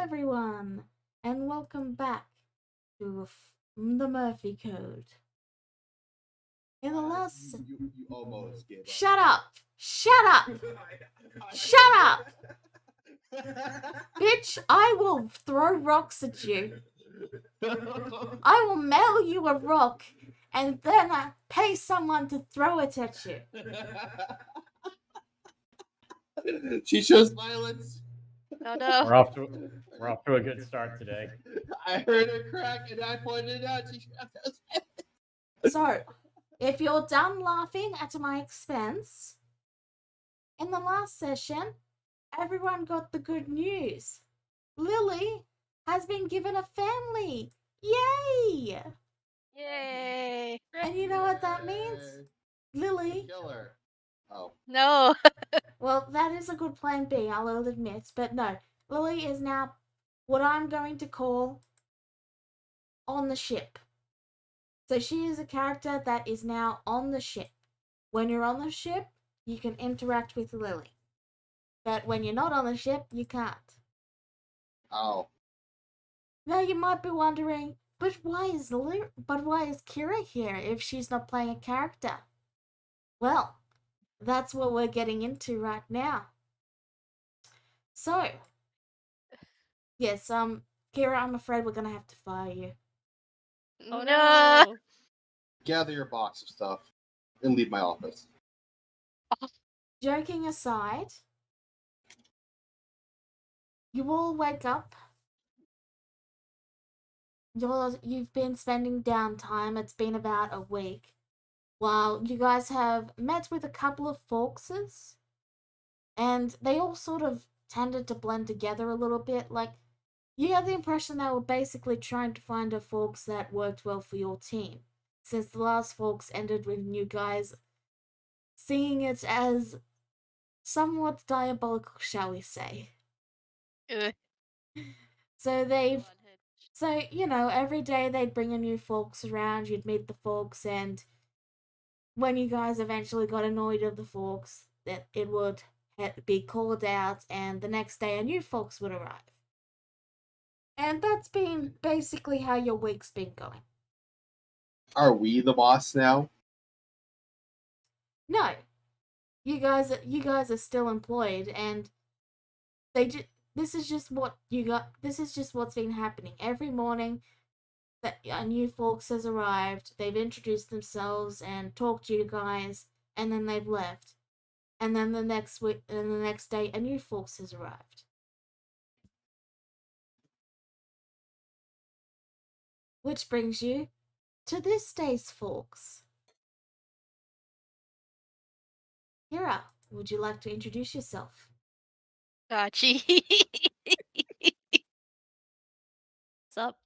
everyone, and welcome back to the Murphy Code. In the last... You almost gave up. Shut up! Shut up! Shut up! Bitch, I will throw rocks at you. I will mail you a rock, and then I pay someone to throw it at you. She shows violence. Oh no. We're off to a good start today. I heard her crack and I pointed it out. She shows So, if you're done laughing at my expense, in the last session, everyone got the good news. Lily has been given a family. Yay! Yay. And you know what that means? Lily. Killer. Oh. No. Well, that is a good plan B, I'll admit. But no, Lily is now what I'm going to call on the ship. So she is a character that is now on the ship. When you're on the ship, you can interact with Lily. But when you're not on the ship, you can't. Oh. Now you might be wondering, but why is Kira here if she's not playing a character? Well, that's what we're getting into right now. So, yes, Kira, I'm afraid we're gonna have to fire you. Oh no. Gather your box of stuff and leave my office. Joking aside, you all wake up. You've been spending downtime. It's been about a week. While you guys have met with a couple of folkses, and they all sort of tended to blend together a little bit. Like, you had the impression they were basically trying to find a folks that worked well for your team, since the last folks ended with you guys seeing it as somewhat diabolical, shall we say. Ugh. So every day they'd bring a new folks around, you'd meet the folks, and when you guys eventually got annoyed of the folks, that it would be called out, and the next day a new folks would arrive. And that's been basically how your week's been going. Are we the boss now? No. You guys are still employed, and this is just what's been happening. Every morning that a new folks has arrived, they've introduced themselves and talked to you guys, and then they've left. And then the next week and the next day a new folks has arrived. Which brings you to this day's folks. Kira, would you like to introduce yourself? Gotchi. What's up?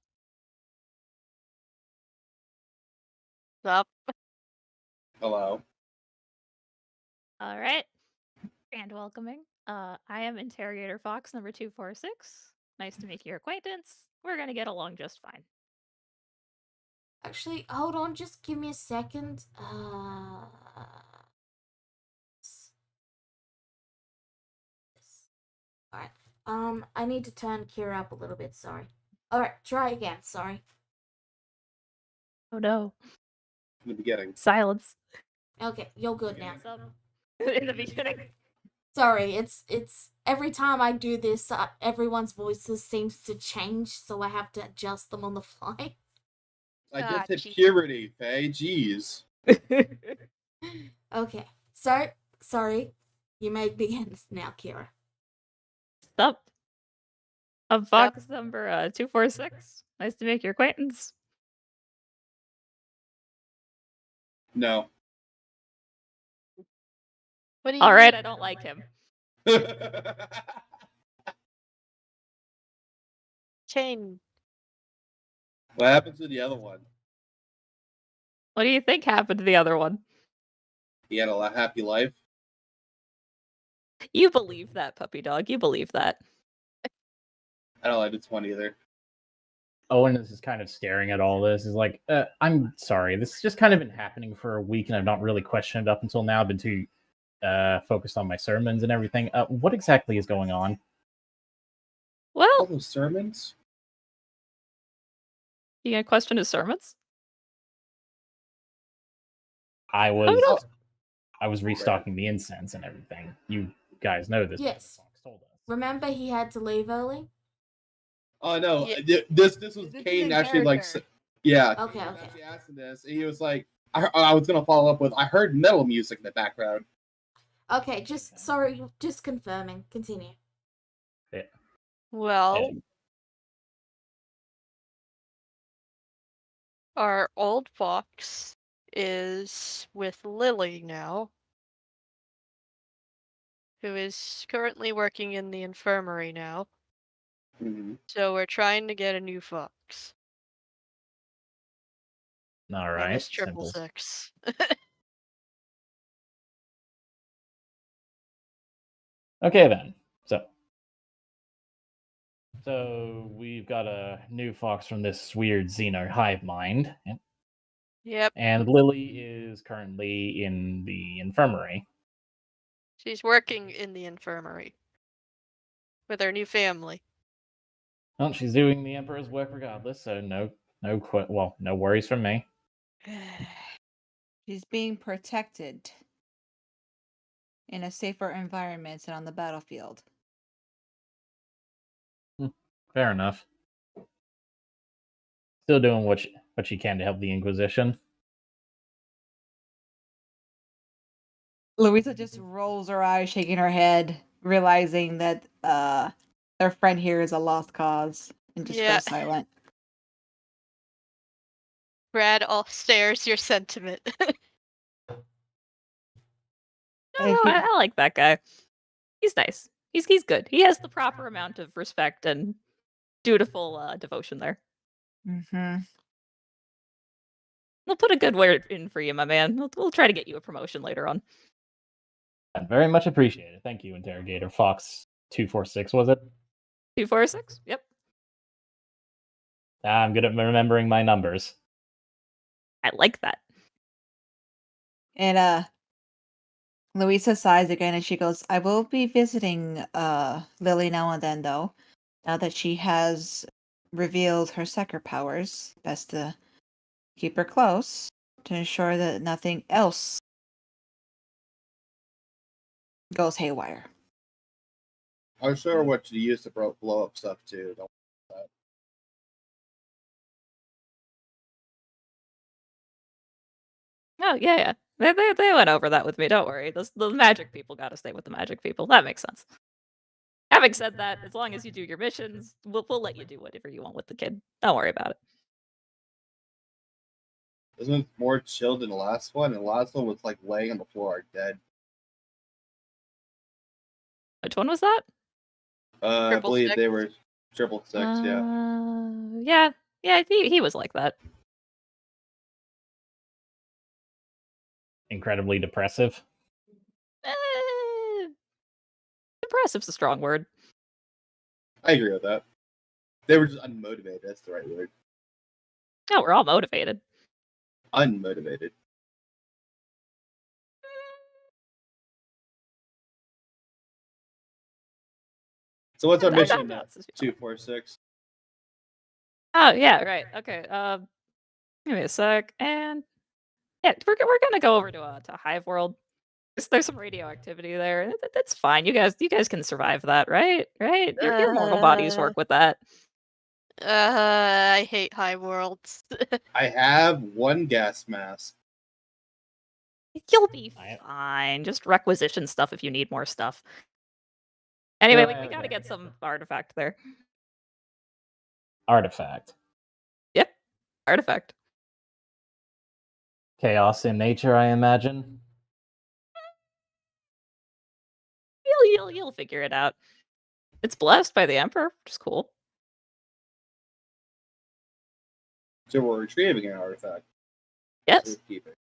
What's up? Hello. All right. And welcoming. I am Interrogator Fox number 246. Nice to make your acquaintance. We're gonna get along just fine. Actually, hold on, just give me a second. Alright. I need to turn Kira up a little bit, sorry. Alright, try again, sorry. Oh no. In the beginning. Silence. Okay, you're good now. What's up? In the beginning. Sorry, it's every time I do this, everyone's voices seems to change, so I have to adjust them on the fly. I just hit Gotcha. puberty, Faye. Jeez. Okay, so, sorry. You may begin now, Kira. What's up? I'm Fox number 246. Nice to make your acquaintance. No. What do you Alright, mean? I don't like him. Chain. What happened to the other one? What do you think happened to the other one? He had a happy life. You believe that, puppy dog. You believe that. I don't like this one either. Owen is just kind of staring at all this. He's like, I'm sorry. This has just kind of been happening for a week, and I've not really questioned it up until now. I've been too focused on my sermons and everything. What exactly is going on? All Well, those sermons? you gonna question his sermons? I was no. I was restocking the incense and everything. You guys know this. Yes. Fox told us. Remember he had to leave early? Oh no, Yeah. this was This is Kane in actually like, character. yeah. Okay, Kane was okay. actually asking this, and he was like, I was gonna follow up with, I heard metal music in the background. Okay, just confirming. Continue. Well, And our old fox is with Lily now, who is currently working in the infirmary now. Mhm. So we're trying to get a new fox. all That right, is triple simple. six. Okay then. So we've got a new fox from this weird Xeno hive mind, Yep, and Lily is currently in the infirmary. she's working in the infirmary with her new family. Well, she's doing the Emperor's work regardless, so no worries from me. She's being protected in a safer environment and on the battlefield. Fair enough. Still doing what she can to help the Inquisition. Louisa just rolls her eyes, shaking her head, realizing that their friend here is a lost cause, and just Yeah. goes silent. Brad all stares your sentiment. And No, she- I like that guy. He's nice. He's good. He has the proper amount of respect and dutiful devotion there. Mhm. We'll put a good word in for you, my man. We'll try to get you a promotion later on. Very much appreciated. Thank you, Interrogator Fox 246, was it? 246? Yep. I'm good at remembering my numbers. I like that. And Louisa sighs again and she goes, I will be visiting Lily now and then though. Now that she has revealed her sucker powers, best to keep her close to ensure that nothing else goes haywire. I was sure what you use to blow up stuff too. Don't Oh, yeah. They went over that with me. Don't worry. The magic people got to stay with the magic people. That makes sense. Having said that, as long as you do your missions, we'll let you do whatever you want with the kid. Don't worry about it. Isn't it more chilled than the last one? And the last one was like laying on the floor dead. Which one was that? I Triple believe six? they were triple six, yeah. Yeah. He was like that. Incredibly depressive. Impressive's a strong word. I agree with that. They were just unmotivated. That's the right word. No, we're all motivated. Unmotivated. So what's our That mission now? bounces me off. 246. Oh yeah, right. Okay. Give me a sec, and yeah, we're gonna go over to Hive World. There's some radioactivity there. That's fine. You guys can survive that, right? Right? Your mortal bodies work with that. I hate high worlds. I have one gas mask. You'll be I- fine. Just requisition stuff if you need more stuff. Anyway, we gotta get some artifact there. Artifact. Yep, artifact. Chaos in nature, I imagine. You'll figure it out. It's blessed by the Emperor, which is cool. So we're retrieving an artifact. Yes. Keep it.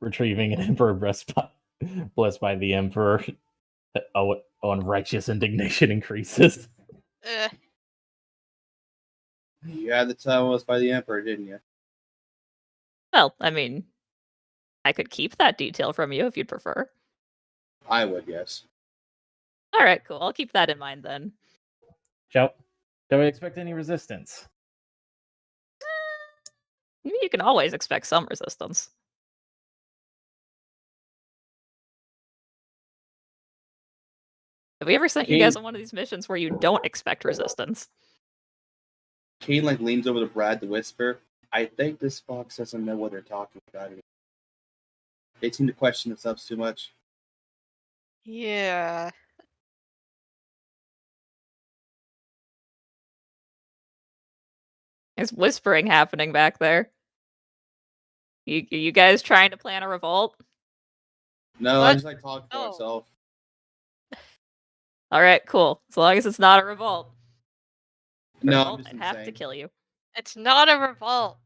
Retrieving an Emperor blessed by the Emperor. And righteous indignation increases. You had to tell us by the Emperor, didn't you? Well, I mean, I could keep that detail from you if you'd prefer. I would, yes. All right, cool. I'll keep that in mind then. Shall do we expect any resistance? I mean, you can always expect some resistance. Have we ever sent you guys Kane- on one of these missions where you don't expect resistance? Kane like leans over to Brad to whisper, "I think this fox doesn't know what they're talking about. They seem to question themselves too much." Yeah. There's whispering happening back there. You guys trying to plan a revolt? No, What? I just like talking to Oh. myself. All right, cool. As long as it's not a revolt. No, Revolt, I'm just I'd have to insane. kill you. It's not a revolt.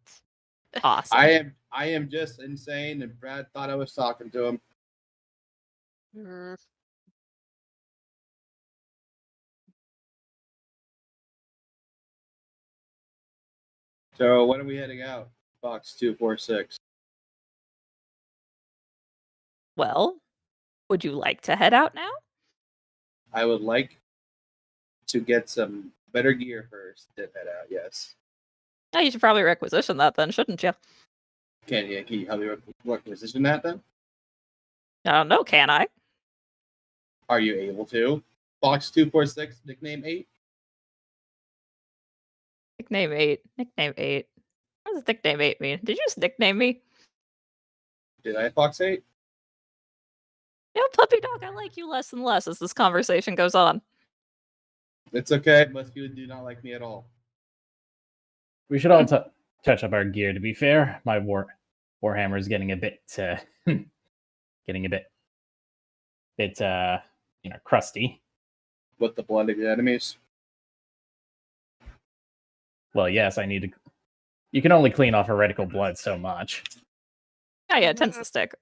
Awesome. I am just insane, and Brad thought I was talking to him. Mm. So when are we heading out? Fox 246. Well, would you like to head out now? I would like to get some better gear first. Then head out. Yes. Oh, you should probably requisition that then, shouldn't you? Can you help me what position that then? I don't know, can I? Are you able to? Fox 246, nickname 8. Nickname 8. Nickname 8. What does nickname 8 mean? Did you just nickname me? Did I Fox 8? Yeah, puppy dog, I like you less and less as this conversation goes on. It's okay. Most people do not like me at all. We should all touch up our gear. To be fair, my warhammer is getting a bit, getting a bit, crusty. With the blood of your enemies. Well, yes, I need to. You can only clean off heretical blood so much. Oh yeah, it tends to stick.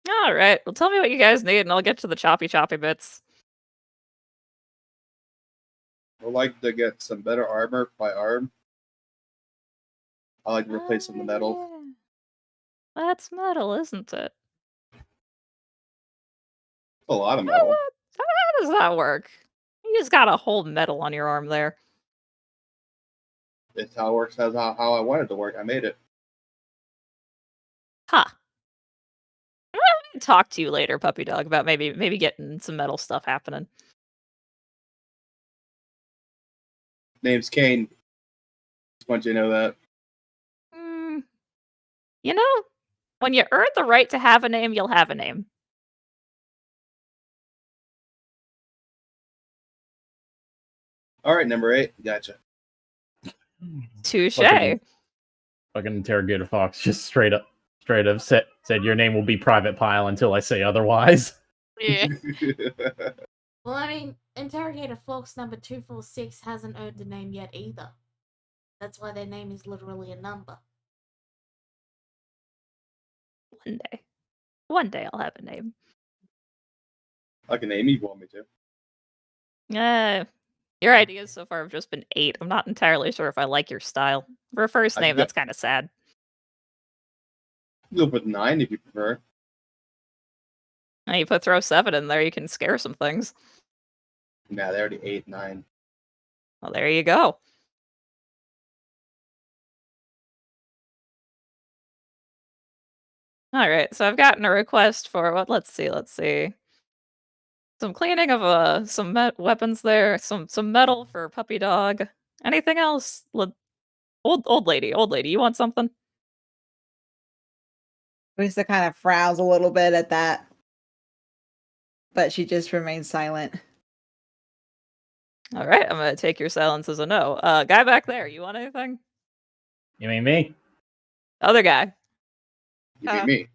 All right, well, tell me what you guys need, and I'll get to the choppy bits. I'd like to get some better armor by arm. I like to replace some of the metal. Yeah. That's metal, isn't it? A lot of metal. How does that work? You just got a whole metal on your arm there. It's how it works. That's how I wanted it to work. I made it. Huh. I'm gonna talk to you later, puppy dog, about maybe getting some metal stuff happening. Name's Kane. Just want you to know that. You know, when you earn the right to have a name, you'll have a name. All right, number 8. Gotcha. Touche. Fucking interrogator Fox just straight up said your name will be Private Pile until I say otherwise. Yeah. Well, I mean, Interrogator Fox number 246 hasn't earned a name yet either. That's why their name is literally a number. One day I'll have a name. I can name you if you want me to. Your ideas so far have just been 8. I'm not entirely sure if I like your style. For a first I name, get- that's kind of sad. Go with 9 if you prefer. Now you throw 7 in there, you can scare some things. Nah, they're already 8, 9. Well, there you go. All right, so I've gotten a request for what? Let's see. Some cleaning of some weapons there, some metal for puppy dog. Anything else? Old lady, you want something? Lisa kind of frowns a little bit at that, but she just remains silent. All right, I'm gonna take your silence as a no. Guy back there, you want anything? You mean me? Other guy. You mean me.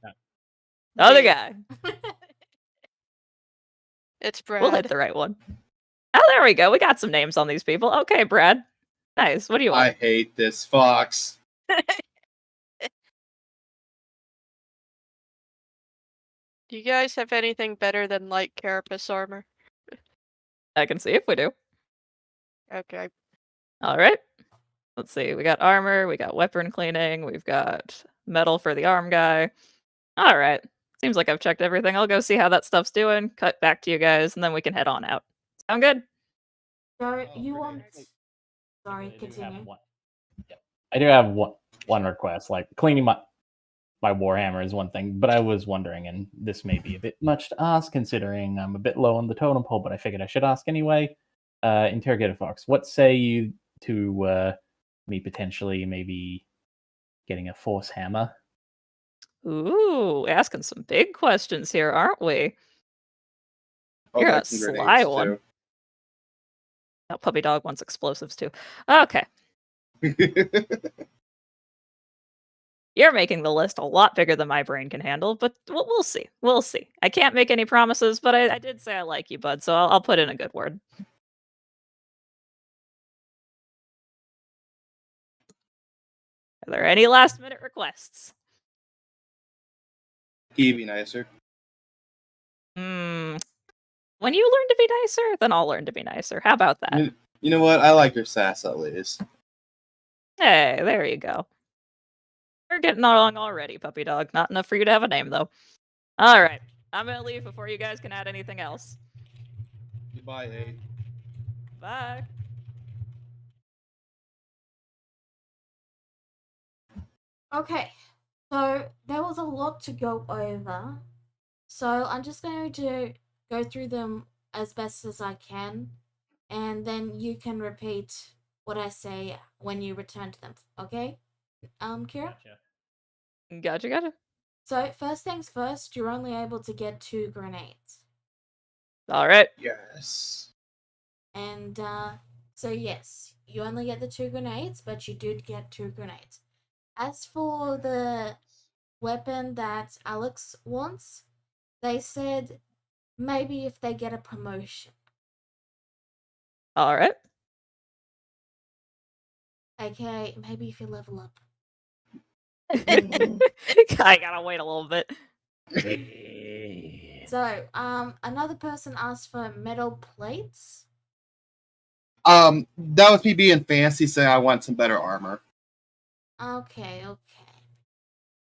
Other Me. guy. It's Brad. We'll hit the right one. Oh, there we go. We got some names on these people. Okay, Brad. Nice. What do you want? I hate this fox. Do you guys have anything better than light carapace armor? I can see if we do. Okay. All right. Let's see. We got armor. We got weapon cleaning. We've got metal for the arm guy. All right. Seems like I've checked everything. I'll go see how that stuff's doing. Cut back to you guys, and then we can head on out. Sound good? So Oh, you great. want? Sorry, I do have continue. one. Yeah. I do have one request. Like cleaning my Warhammer is one thing, but I was wondering, and this may be a bit much to ask considering I'm a bit low on the totem pole, but I figured I should ask anyway. Interrogator Fox, what say you to me potentially maybe getting a force hammer? Ooh, asking some big questions here, aren't we? Oh, You're a like some sly grenades one. Oh, puppy dog wants explosives too. Okay. too. You're making the list a lot bigger than my brain can handle, but we'll see. We'll see. I can't make any promises, but I did say I like you, bud, so I'll put in a good word. Are there any last minute requests? He'd be nicer. When you learn to be nicer, then I'll learn to be nicer. How about that? You know what? I like your sass at least. Hey, there you go. We're getting along already, puppy dog. Not enough for you to have a name, though. All right. I'm going to leave before you guys can add anything else. Goodbye, Aid. Bye. Okay, so there was a lot to go over. So I'm just going to go through them as best as I can, and then you can repeat what I say when you return to them. Okay, Kira? Gotcha. So first things first, you're only able to get 2 grenades. All right. Yes. And so yes, you only get the 2 grenades, but you did get 2 grenades. As for the weapon that Alex wants, they said maybe if they get a promotion. All right. Okay, maybe if you level up. I gotta wait a little bit. So, another person asked for metal plates. That was me being fancy, saying I want some better armor. Okay.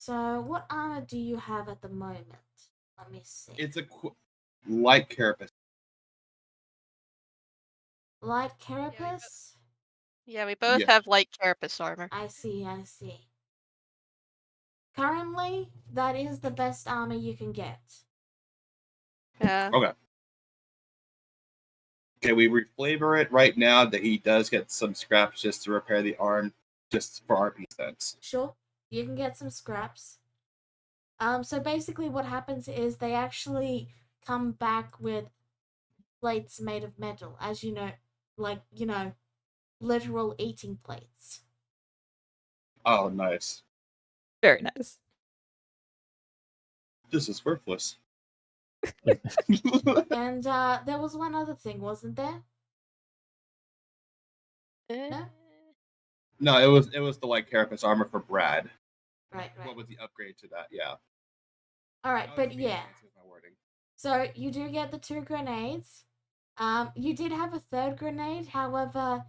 So, what armor do you have at the moment? Let me see. It's a light carapace. Light carapace? Yeah, we both Yeah. have light carapace armor. I see. Currently, that is the best armor you can get. Yeah. Okay, we reflavor it right now that he does get some scraps just to repair the arm, just for RP sense. Sure, you can get some scraps. So basically what happens is they actually come back with plates made of metal, as you know, like, literal eating plates. Oh, nice. Very nice. This is worthless. And there was one other thing, wasn't there? No? No, it was the light carapace armor for Brad. Right. What was the upgrade to that? Yeah. Alright, I was but being yeah. fancy with my wording. So you do get the 2 grenades. You did have a third grenade, however,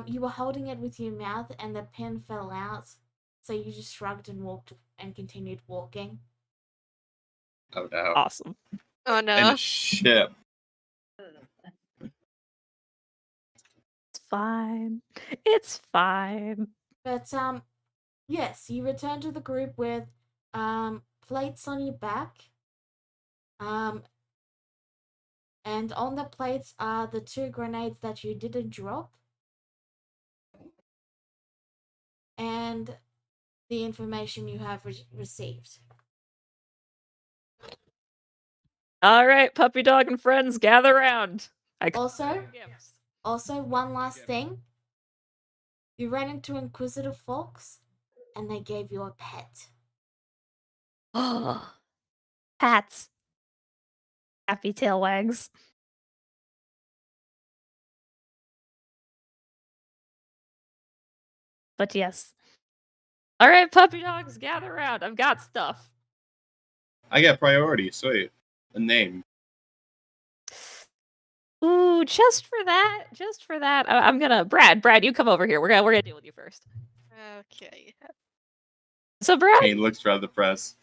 you were holding it with your mouth and the pin fell out. So you just shrugged and walked and continued walking. Oh no. Awesome. Oh no. And a ship. It's fine. It's fine. But yes, you return to the group with plates on your back. And on the plates are the 2 grenades that you didn't drop. And the information you have received. All right, puppy dog and friends, gather round. Also, one last thing. You ran into Inquisitive Fox, and they gave you a pet. Pats. Happy tail wags. But yes. All right, puppy dogs, gather around. I've got stuff. I get priority. Sweet. A name. Ooh, just for that. I'm gonna Brad, you come over here. We're gonna deal with you first. Okay. So Brad, Kane looks rather depressed.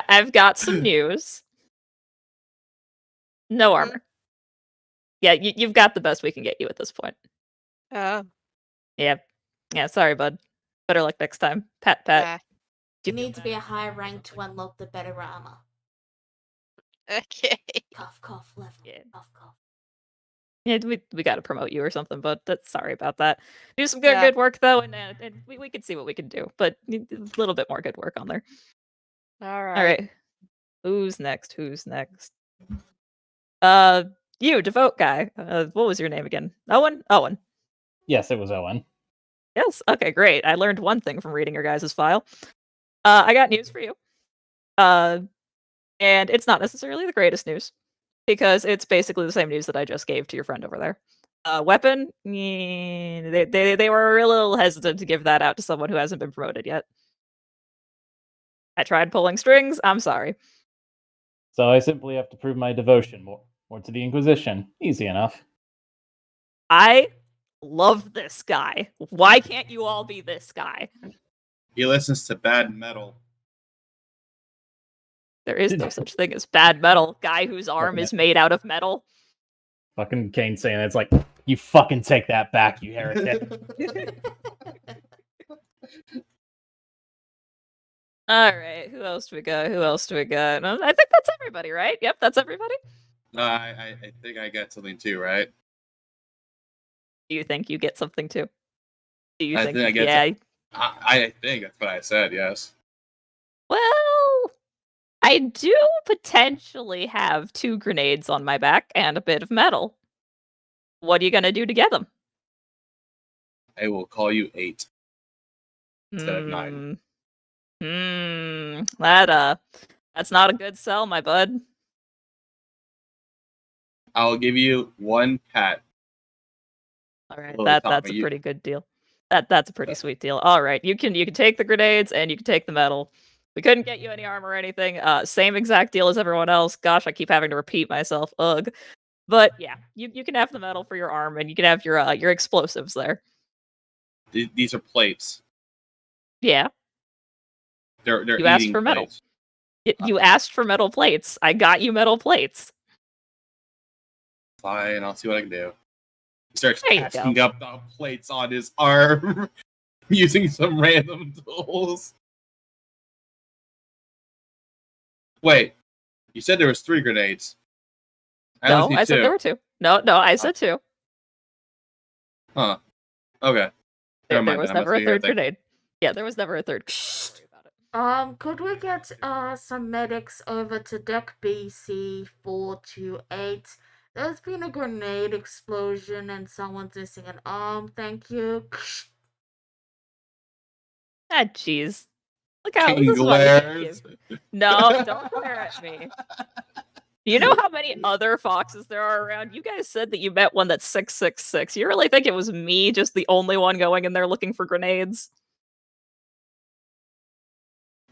I've got some news. No Mhm. armor. Yeah, you've got the best we can get you at this point. Oh, Yeah. Yeah, sorry, bud. Better luck next time. Pat, pat. yeah. You need to be a high rank to unlock the better armor. Okay. Cough, cough, level. Yeah. Cough, cough. Yeah, we got to promote you or something, but that's sorry about that. Do some good Yeah. good work though, and we can see what we can do, but a little bit more good work on there. All All right. right, who's next? Who's next? You devote guy. What was your name again? Owen. Owen. Yes, it was Owen. Yes. Okay, great. I learned one thing from reading your guys' file. I got news for you. And it's not necessarily the greatest news because it's basically the same news that I just gave to your friend over there. Weapon, they were a little hesitant to give that out to someone who hasn't been promoted yet. I tried pulling strings. I'm sorry. So I simply have to prove my devotion more to the Inquisition. Easy enough. I love this guy. Why can't you all be this guy? He listens to bad metal. There is no such thing as bad metal. Guy whose arm is made out of metal. Fucking Kane saying it's like, you fucking take that back, you heretic. All right, who else do we got? Who else do we got? I think that's everybody, right? Yep, that's everybody. I think I got something too, right? Do you think you get something too? Do you I think? think I get Yeah. I think that's what I said, yes. Well, I do potentially have 2 grenades on my back and a bit of metal. What are you gonna do to get them? I will call you 8 instead of 9. That's not a good sell, my bud. I'll give you 1 pat. All right, Well, Tommy, that's a pretty good deal. That's a pretty sweet deal. All right, you can take the grenades and you can take the metal. We couldn't get you any armor or anything. Same exact deal as everyone else. Gosh, I keep having to repeat myself. Ugh. But yeah, you can have the metal for your arm and you can have your explosives there. These are plates. Yeah, They're you asked eating for metal. plates. You asked for metal plates. I got you metal plates. Fine, I'll see what I can do. He starts There you casting go. up the plates on his arm using some random tools. Wait, you said there was 3 grenades. No, only I see said 2. there were 2. No, I said 2. Huh. Okay. There Never mind. was Then I never must a be third here. grenade. Yeah, there was never a third grenade. Don't worry about it. Could we get some medics over to deck BC 428? There's been a grenade explosion and someone's missing an arm. Thank you. Ah, jeez. Look how King this is why you can't glares. give. No, don't glare at me. Do you know how many other foxes there are around? You guys said that you met one that's 666. You really think it was me, just the only one going in there looking for grenades?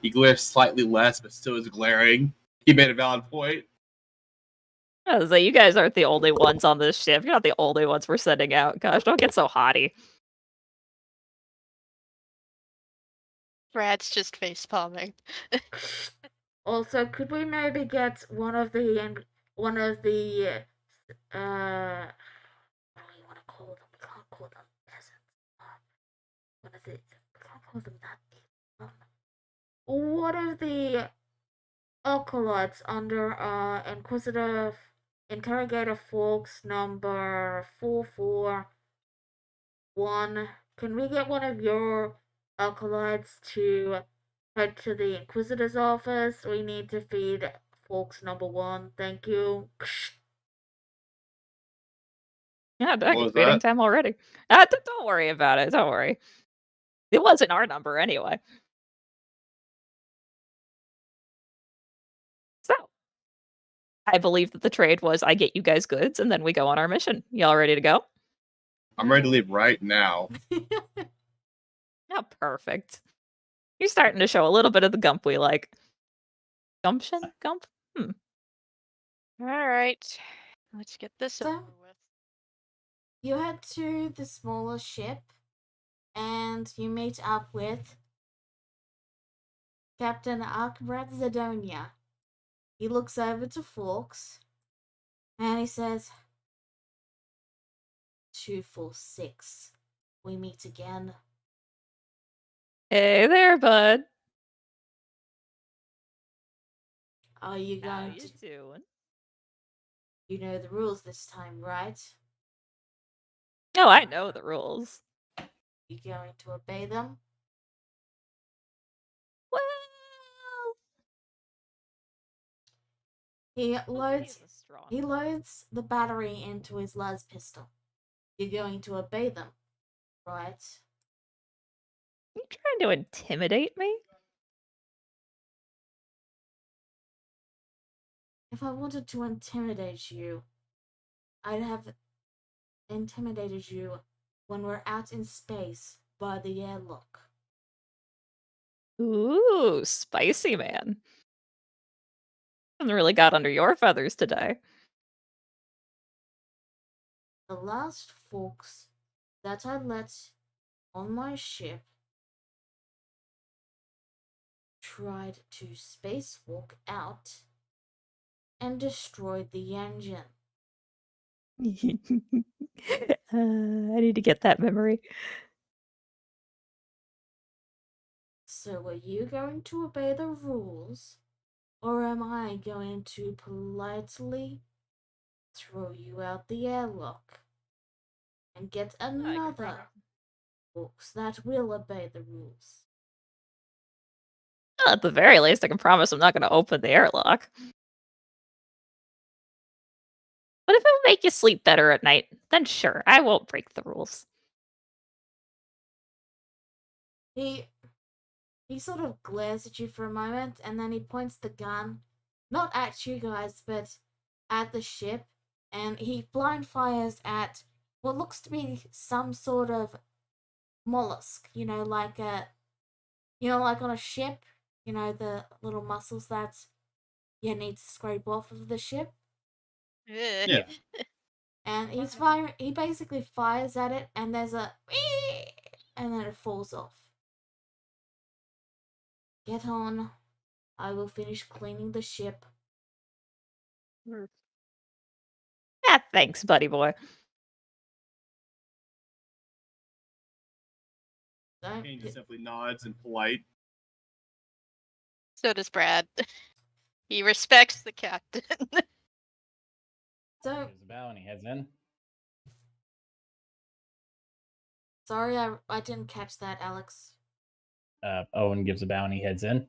He glares slightly less, but still is glaring. He made a valid point. I was like, you guys aren't the only ones on this ship. You're not the only ones we're sending out. Gosh, don't get so haughty. Brad's just face palming. Also, could we maybe get one of the what do you want to call them? We can't call them peasants. What is it? We can't call them that. What of the acolytes under Inquisitive Interrogator Fawkes number 441? Can we get one of your acolytes to head to the Inquisitor's office? We need to feed Fawkes number 1. Thank you. Yeah, dang, What it's was feeding that? time already. Don't worry about it. Don't worry. It wasn't our number anyway. So, I believe that the trade was I get you guys goods and then we go on our mission. Y'all ready to go? I'm ready to leave right now. Oh, perfect. You're starting to show a little bit of the gump we like. Gumption? Gump? All right, let's get this So- over with. You head to the smaller ship and you meet up with Captain Arkbrad Zadonia. He looks over to Forks and he says, 246. We meet again. Hey there, bud. Are you How going you to... doing? You know the rules this time, right? Oh, I know the rules. You going to obey them? Well, He obey is loads a strong he word. loads the battery into his las pistol. You're going to obey them, right? You trying to intimidate me? If I wanted to intimidate you, I'd have intimidated you when we're out in space by the airlock. Ooh, spicy man. Haven't really got under your feathers today. The last folks that I let on my ship tried to spacewalk out and destroyed the engine. I need to get that memory. So are you going to obey the rules, or am I going to politely throw you out the airlock and get I can another folks that will obey the rules? Well, at the very least, I can promise I'm not going to open the airlock. But if it'll make you sleep better at night, then sure, I won't break the rules. He sort of glares at you for a moment, and then he points the gun, not at you guys, but at the ship, and he blind fires at what looks to be some sort of mollusk. Like like on a ship, the little mussels that you need to scrape off of the ship. Yeah. And he basically fires at it, and there's a and then it falls off. Get on. I will finish cleaning the ship. Ah, thanks, buddy boy. Don't Kane just simply nods and polite. So does Brad. He respects the captain. don't Gives a bow and he heads in. Sorry, I didn't catch that, Alex. Owen gives a bow and he heads in.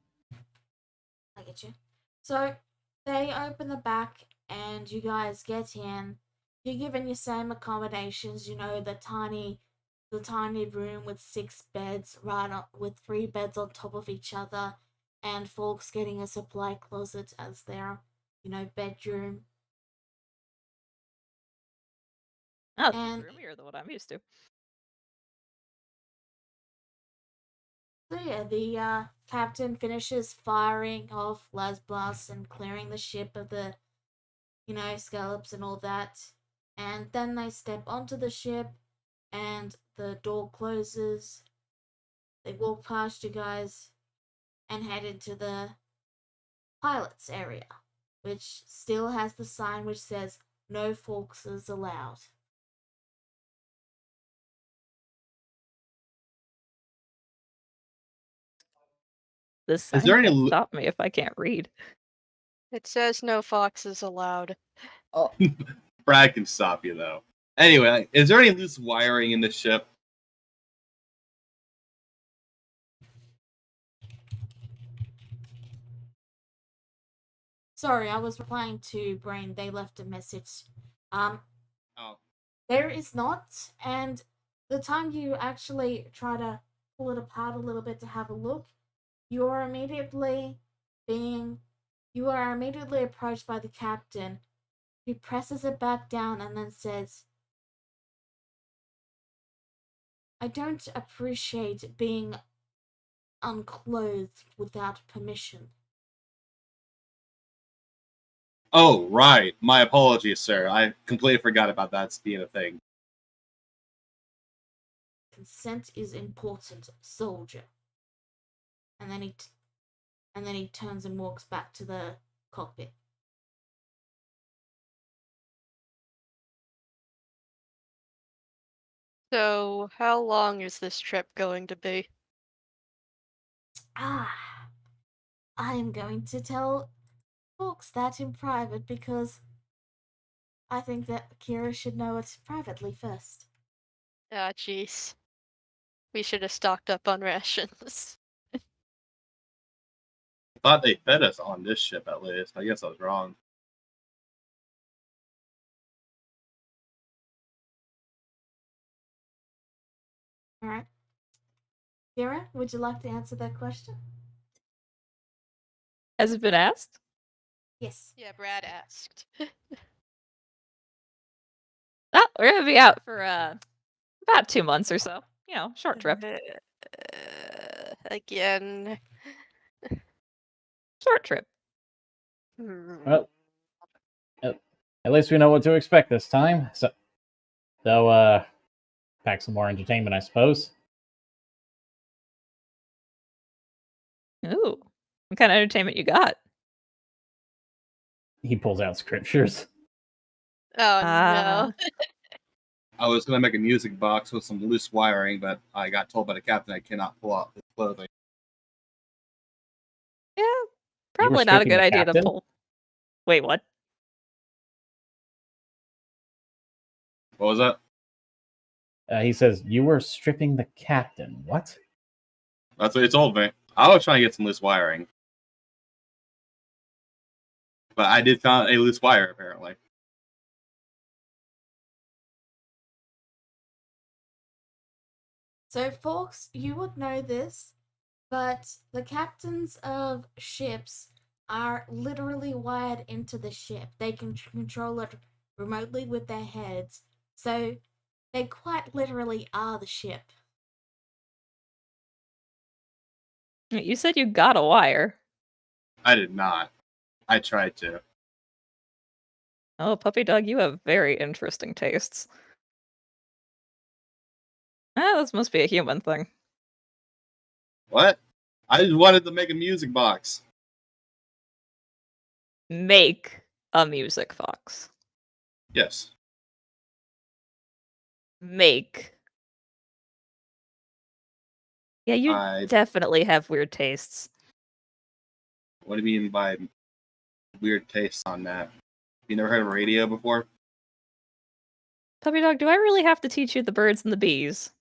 I get you. So they open the back and you guys get in. You're given your same accommodations, the tiny room with 6 beds, with 3 beds on top of each other, and folks getting a supply closet as their, bedroom. Oh, it's And roomier than what I'm used to. so yeah, the captain finishes firing off las blasts and clearing the ship of the, scallops and all that. And then they step onto the ship and the door closes. They walk past you guys and head into the pilot's area, which still has the sign which says no forks allowed. This Is sign there any can't l- stop me if I can't read. It says no foxes allowed. Brad can stop you though. Anyway, is there any loose wiring in the ship? Sorry, I was replying to Brain. They left a message. Oh. There is not, and the time you actually try to pull it apart a little bit to have a look, you are immediately approached by the captain, who presses it back down and then says, I don't appreciate being unclothed without permission. Oh, right. My apologies, sir. I completely forgot about that being a thing. Consent is important, soldier. And then And then he turns and walks back to the cockpit. So, how long is this trip going to be? Ah, I am going to tell Fox that in private because I think that Kira should know it privately first. Ah, jeez. We should have stocked up on rations. I thought they fed us on this ship at least. I guess I was wrong. All right. Kira, would you like to answer that question? Has it been asked? Yes. Yeah, Brad asked. Oh, we're gonna be out for about 2 months or so. You know, short trip. Again. Short trip. Well, at least we know what to expect this time. So, pack some more entertainment, I suppose. Ooh, what kind of entertainment you got? He pulls out scriptures. Oh Ah. no. I was going to make a music box with some loose wiring, but I got told by the captain I cannot pull out his clothing. Yeah, You were probably not a stripping good the idea to captain? pull. Wait, what? What was that? He says, "You were stripping the captain." What? That's what he told me. I was trying to get some loose wiring. But I did find a loose wire, apparently. So, Fox, you would know this, but the captains of ships are literally wired into the ship. They can control it remotely with their heads. So, they quite literally are the ship. You said you got a wire. I did not. I tried to. Oh, puppy dog, you have very interesting tastes. Ah, this must be a human thing. What? I just wanted to make a music box. Make a music box. Yes. Make. Yeah, you I. definitely have weird tastes. What do you mean by weird tastes on that? You never heard of radio before? Puppy dog, do I really have to teach you the birds and the bees?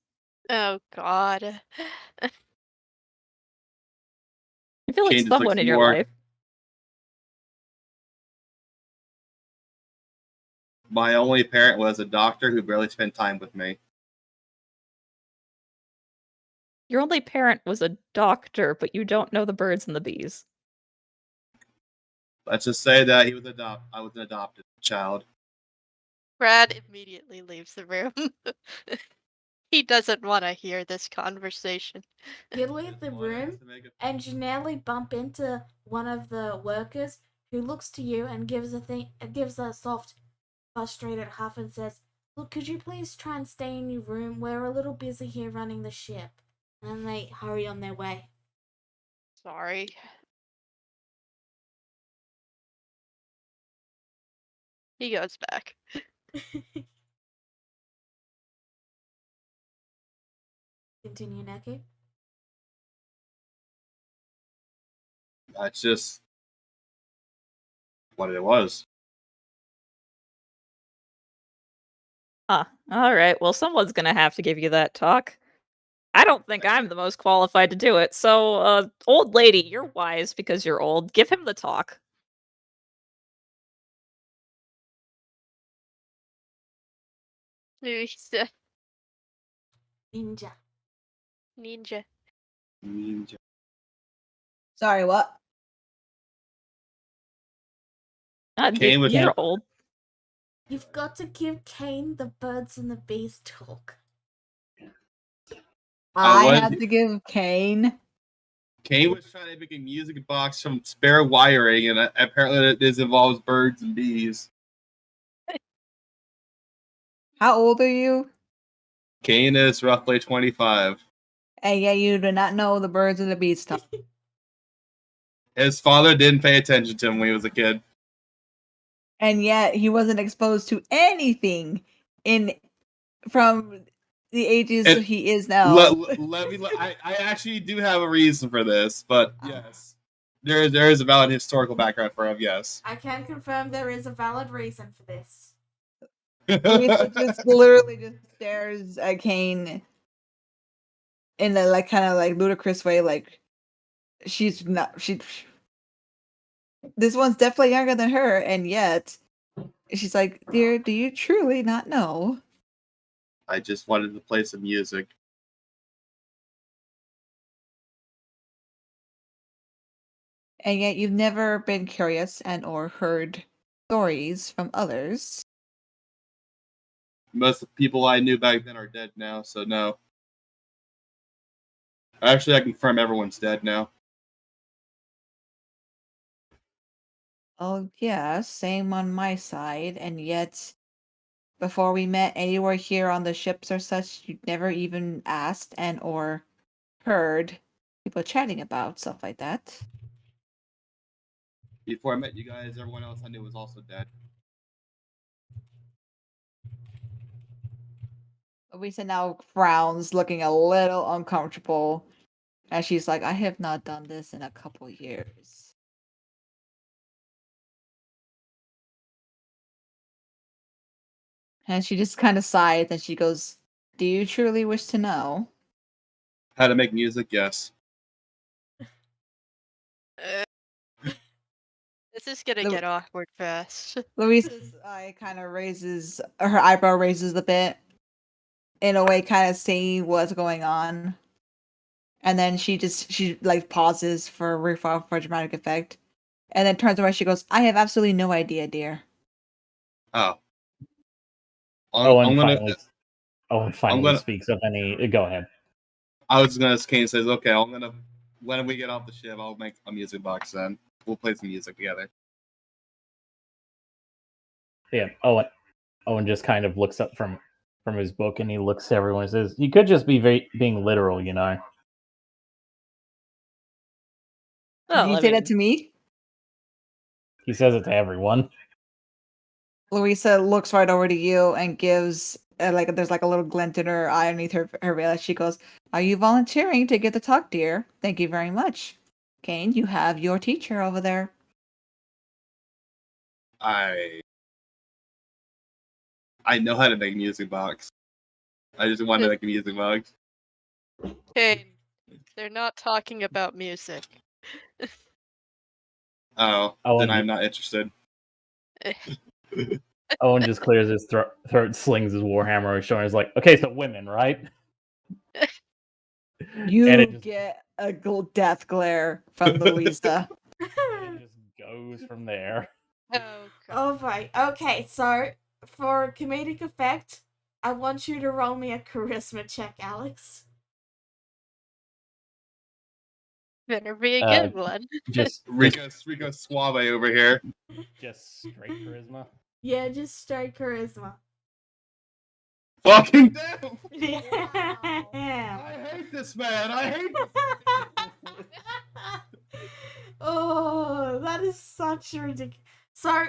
Oh god. I feel like Kane just looks someone in your more. life. My only parent was a doctor who barely spent time with me. Your only parent was a doctor, but you don't know the birds and the bees. Let's just say that I was an adopted child. Brad immediately leaves the room. He doesn't want to hear this conversation. You leave the room and you nearly bump into one of the workers who looks to you and gives a soft, frustrated huff and says, "Look, could you please try and stay in your room? We're a little busy here running the ship." And then they hurry on their way. Sorry. He goes back. Continue, Neki. That's just what it was. Ah, alright, well someone's gonna have to give you that talk. I don't think I'm the most qualified to do it, so, old lady, you're wise because you're old. Give him the talk. Luisa. Ninja. Ninja. Ninja. Sorry, what? Kane was You're not- old. You've got to give Kane the birds and the bees talk. I I was- have to give Kane. Kane was trying to make a music box from spare wiring, and apparently this involves birds and bees. How old are you? Kane is roughly 25. And yeah, you do not know the birds and the bees talk. His father didn't pay attention to him when he was a kid. And yet he wasn't exposed to anything from the ages And he is now. I actually do have a reason for this, but yes. There is a valid historical background for him, yes. I can confirm there is a valid reason for this. Louisa just literally just stares at Kane in a like kind of like ludicrous way, like she's not this one's definitely younger than her, and yet she's like, dear, do you truly not know? I just wanted to play some music. And yet you've never been curious and or heard stories from others. Most of the people I knew back then are dead now, so no. Actually, I confirm everyone's dead now. Oh yeah, same on my side, and yet before we met anywhere here on the ships or such, you'd never even asked and or heard people chatting about stuff like that. Before I met you guys, everyone else I knew was also dead. Lisa now frowns, looking a little uncomfortable, as she's like, I have not done this in a couple years. And she just kind of sighs and she goes, do you truly wish to know? How to make music? Yes. This is gonna get awkward fast. Louisa's eye kind of raises, her eyebrow raises a bit, in a way, kind of seeing what's going on. And then she like pauses for dramatic effect, and then turns around. She goes, "I have absolutely no idea, dear." Oh. Owen finally speaks of any. Go ahead. I was gonna. Kane says, "Okay, when we get off the ship, I'll make a music box. Then we'll play some music together." Yeah. Owen just kind of looks up from his book and he looks at everyone and says, "You could just be being literal, you know." Did you say that to me? He says it to everyone. Louisa looks right over to you and gives there's like a little glint in her eye underneath her veil. She goes, "Are you volunteering to get to talk, dear? Thank you very much, Kane. You have your teacher over there." I know how to make a music box. I just want to make a music box. Kane, they're not talking about music. Oh, then I'm not interested. Owen just clears his throat, slings his warhammer over his shoulder, and is like, "Okay, so women, right?" You get a death glare from Louisa. It just goes from there. Oh right. Okay, so for comedic effect, I want you to roll me a charisma check, Alex. Better be a good one. Just Rico Suave over here. Just straight charisma. Yeah, just straight charisma. Fucking damn! Yeah. I hate this man. I hate this. Oh, that is such ridiculous. So,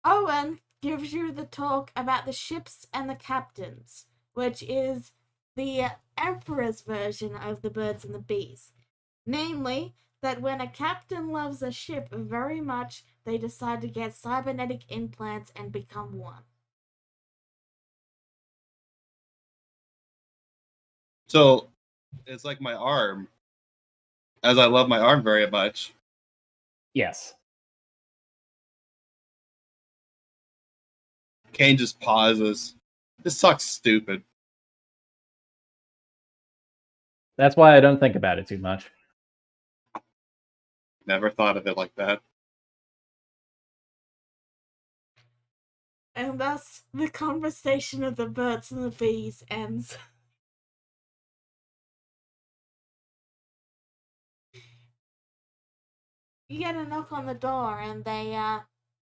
Owen gives you the talk about the ships and the captains, which is the Emperor's version of the birds and the bees. Namely, that when a captain loves a ship very much, they decide to get cybernetic implants and become one. So, it's like my arm. As I love my arm very much. Yes. Kane just pauses. This sucks stupid. That's why I don't think about it too much. Never thought of it like that. And thus, the conversation of the birds and the bees ends. You get a knock on the door, and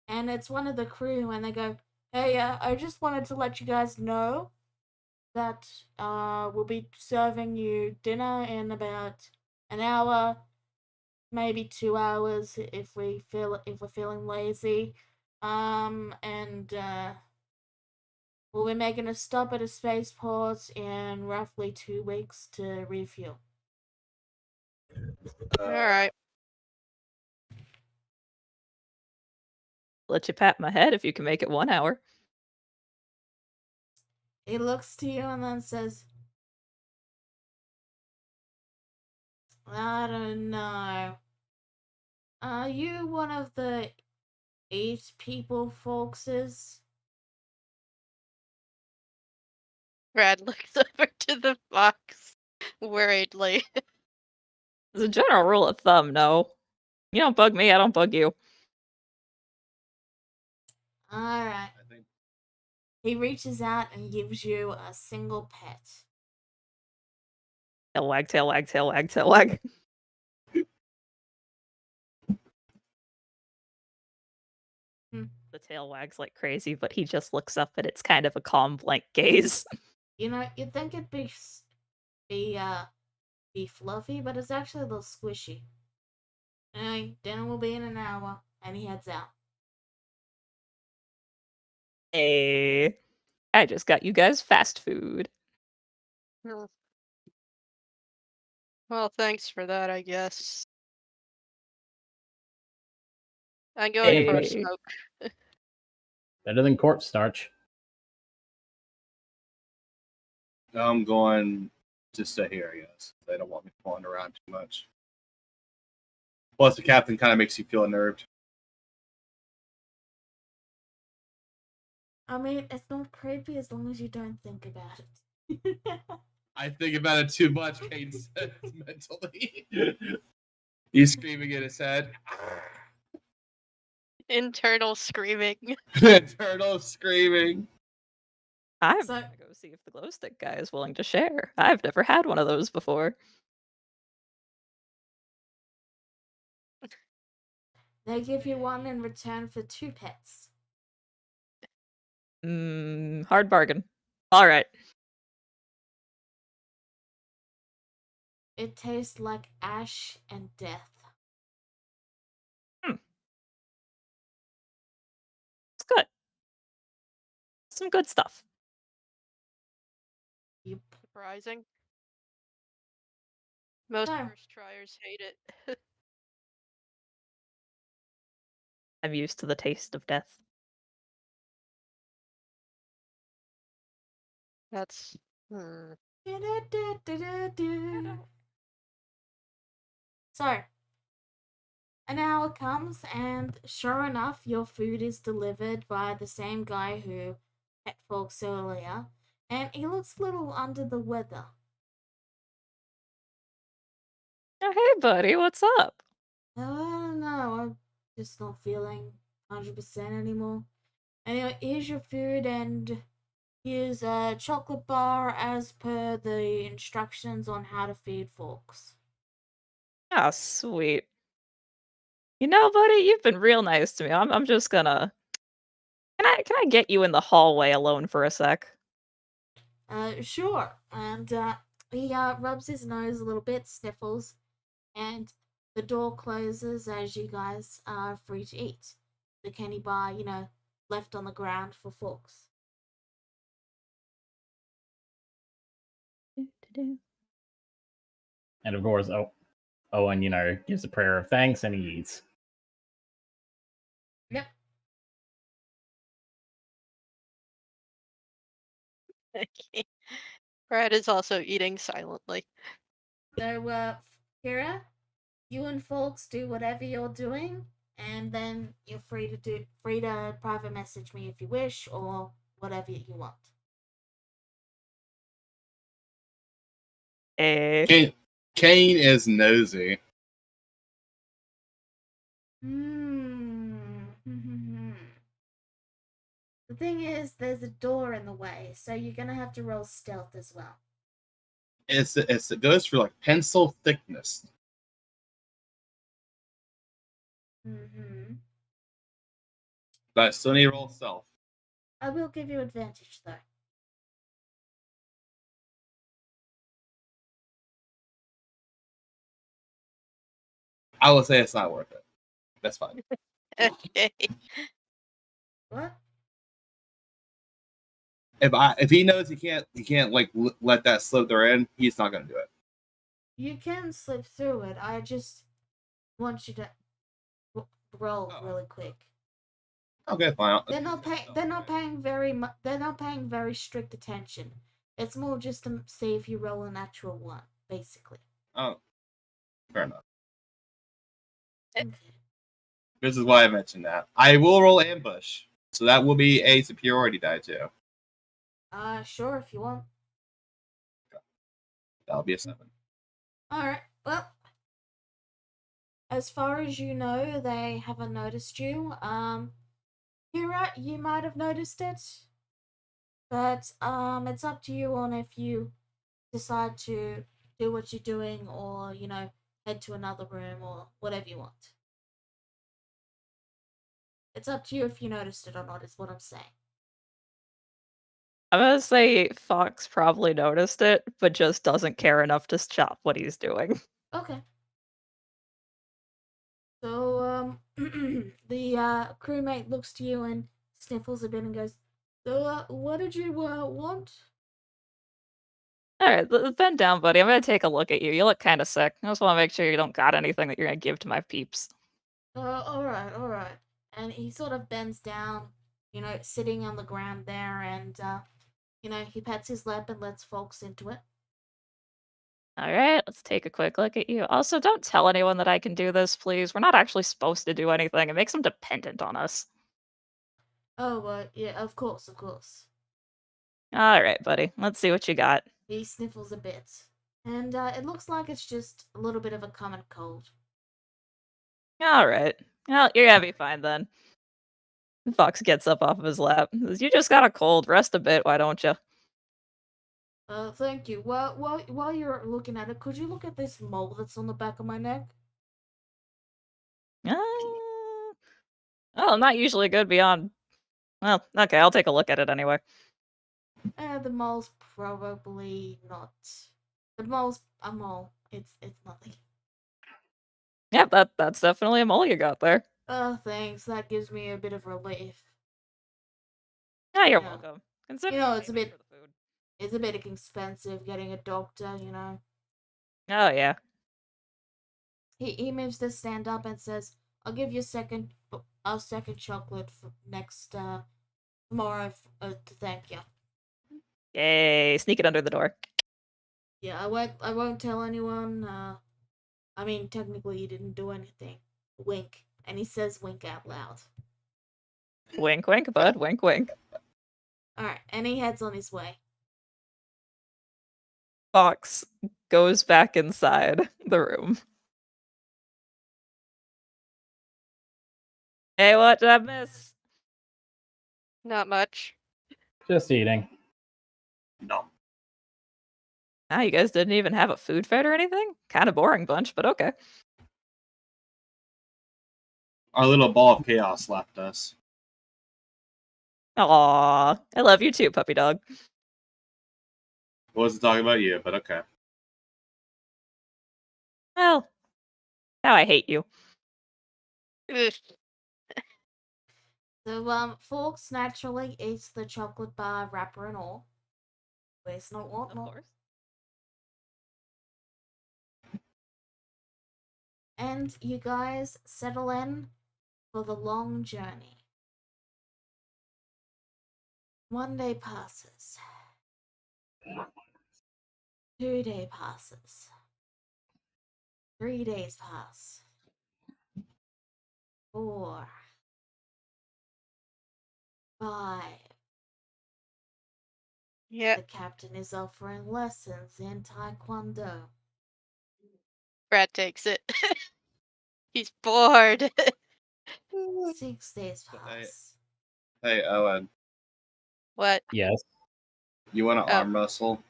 and it's one of the crew, and they go, "Hey, I just wanted to let you guys know that we'll be serving you dinner in about an hour. maybe 2 hours if we're feeling lazy. And we'll be making a stop at a spaceport in roughly 2 weeks to refuel. All right. Let you pat my head if you can make it 1 hour. He looks to you and then says, I don't know. Are you one of the 8 people folkses? Brad looks over to the fox worriedly. As a general rule of thumb, no. You don't bug me, I don't bug you. Alright. I think He reaches out and gives you a single pet. Tail wag, tail wag, tail wag, tail wag. The tail wags like crazy, but he just looks up and it's kind of a calm, blank gaze. You know, you'd think it'd be fluffy, but it's actually a little squishy. Anyway, dinner will be in an hour, and he heads out. Hey, I just got you guys fast food. Hmm. Well, thanks for that, I guess. I'm going for a Hey. smoke. Better than corpse starch. I'm going to stay here, I guess. They don't want me pulling around too much. Plus, the captain kind of makes you feel unnerved. I mean, it's not creepy as long as you don't think about it. I think about it too much, Kane says mentally. He's screaming in his head. Internal screaming. Turtle screaming. I'm So- gonna go see if the glow stick guy is willing to share. I've never had one of those before. They give you one in return for 2 pets. Hard bargain. Alright. It tastes like ash and death. It's good. Some good stuff. You Surprising. Most No. first triers hate it. I'm used to the taste of death. That's. So, an hour comes, and sure enough, your food is delivered by the same guy who pet folks earlier, and he looks a little under the weather. Oh, hey, buddy, what's up? I don't know, I'm just not feeling 100% anymore. Anyway, here's your food, and here's a chocolate bar as per the instructions on how to feed folks. Ah, sweet. You know, buddy, you've been real nice to me. I'm just gonna. Can I get you in the hallway alone for a sec? Sure. And he rubs his nose a little bit, sniffles, and the door closes as you guys are free to eat. The candy bar, left on the ground for folks. And of course, Owen, gives a prayer of thanks and he eats. Yep. Okay. Brad is also eating silently. So, Kira, you and folks do whatever you're doing, and then you're free to private message me if you wish, or whatever you want. Eh. Kane is nosy. The thing is, there's a door in the way, so you're gonna have to roll stealth as well. It goes for like pencil thickness. But I still need to roll stealth. I will give you advantage though. I will say it's not worth it. That's fine. Okay. What? If he knows he can't like let that slither in, he's not gonna do it. You can slip through it. I just want you to roll Oh. really quick. Okay, fine. They're not paying they're not paying very strict attention. It's more just to see if you roll a natural one, basically. Oh, fair enough. Okay. This is why I mentioned that. I will roll ambush, so that will be a superiority die too. Sure, if you want. That'll be a 7. Alright, well. As far as you know, they haven't noticed you. Kira, you might have noticed it. But, it's up to you on if you decide to do what you're doing or, head to another room or whatever you want. It's up to you if you noticed it or not, is what I'm saying. I'm gonna say Fox probably noticed it, but just doesn't care enough to stop what he's doing. Okay. So, the crewmate looks to you and sniffles a bit and goes, "So, what did you want?" Alright, bend down, buddy. I'm gonna take a look at you. You look kinda sick. I just wanna make sure you don't got anything that you're gonna give to my peeps. Alright. And he sort of bends down, sitting on the ground there, and, he pats his lap and lets Folks into it. Alright, let's take a quick look at you. Also, don't tell anyone that I can do this, please. We're not actually supposed to do anything. It makes them dependent on us. Oh, yeah, of course. Alright, buddy. Let's see what you got. He sniffles a bit. And, it looks like it's just a little bit of a common cold. Alright. Well, you're gonna be fine then. Fox gets up off of his lap. Says, you just got a cold. Rest a bit, why don't you? Thank you. Well, while you're looking at it, could you look at this mole that's on the back of my neck? Oh, I'm not usually good beyond. Well, okay, I'll take a look at it anyway. The mole's probably not. The mole's a mole. It's nothing. Yep, that's definitely a mole you got there. Oh, thanks. That gives me a bit of relief. Yeah, you're Yeah. welcome. Consider It's a bit. for the food. It's a bit expensive getting a doctor. Oh yeah. He moves to stand up and says, "I'll give you a second chocolate for next tomorrow to thank you." Yay! Sneak it under the door. Yeah, I won't tell anyone. I mean, technically, you didn't do anything. Wink, and he says, "Wink" out loud. Wink, wink, bud. Wink, wink. All right, and he heads on his way. Fox goes back inside the room. Hey, what did I miss? Not much. Just eating. No. Ah, you guys didn't even have a food fight or anything? Kind of boring bunch, but okay. Our little ball of chaos left us. Aw, I love you too, puppy dog. I wasn't talking about you, but okay. Well, now I hate you. Ugh. So, Forks naturally eats the chocolate bar wrapper and all. Waste not, want Of not. course. And you guys settle in for the long journey. 1 day passes. 2 day passes. 3 days pass. 4. 5. Yeah, The captain is offering lessons in Taekwondo. Brad takes it. He's bored. 6 days pass. Hey, Owen, What? Yes. you want to Oh. arm wrestle?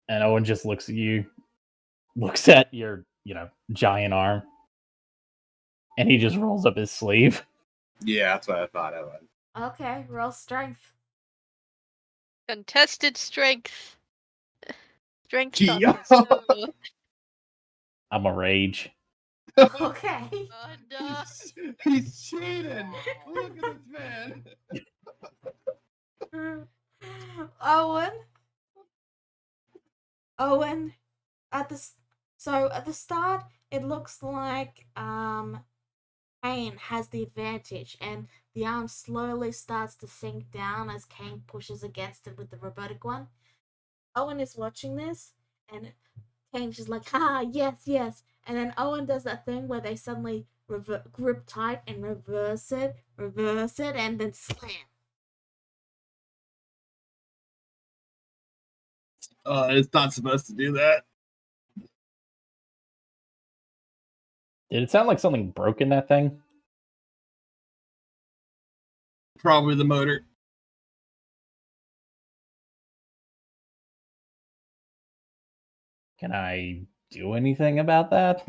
And Owen just looks at you, looks at your, giant arm, and he just rolls up his sleeve. Yeah, that's what I thought, Owen. Okay, roll strength. Contested strength. Strength Yeah. contest. I'm a rage. Okay. Oh, no. He's cheating. Look at this man. Owen, at the start, it looks like Kane has the advantage, and the arm slowly starts to sink down as Kane pushes against it with the robotic one. Owen is watching this, and Kane's just like, "Ha, yes, yes," and then Owen does that thing where they suddenly grip tight and reverse it, and then slam. It's not supposed to do that. Did it sound like something broke in that thing? Probably the motor. Can I do anything about that?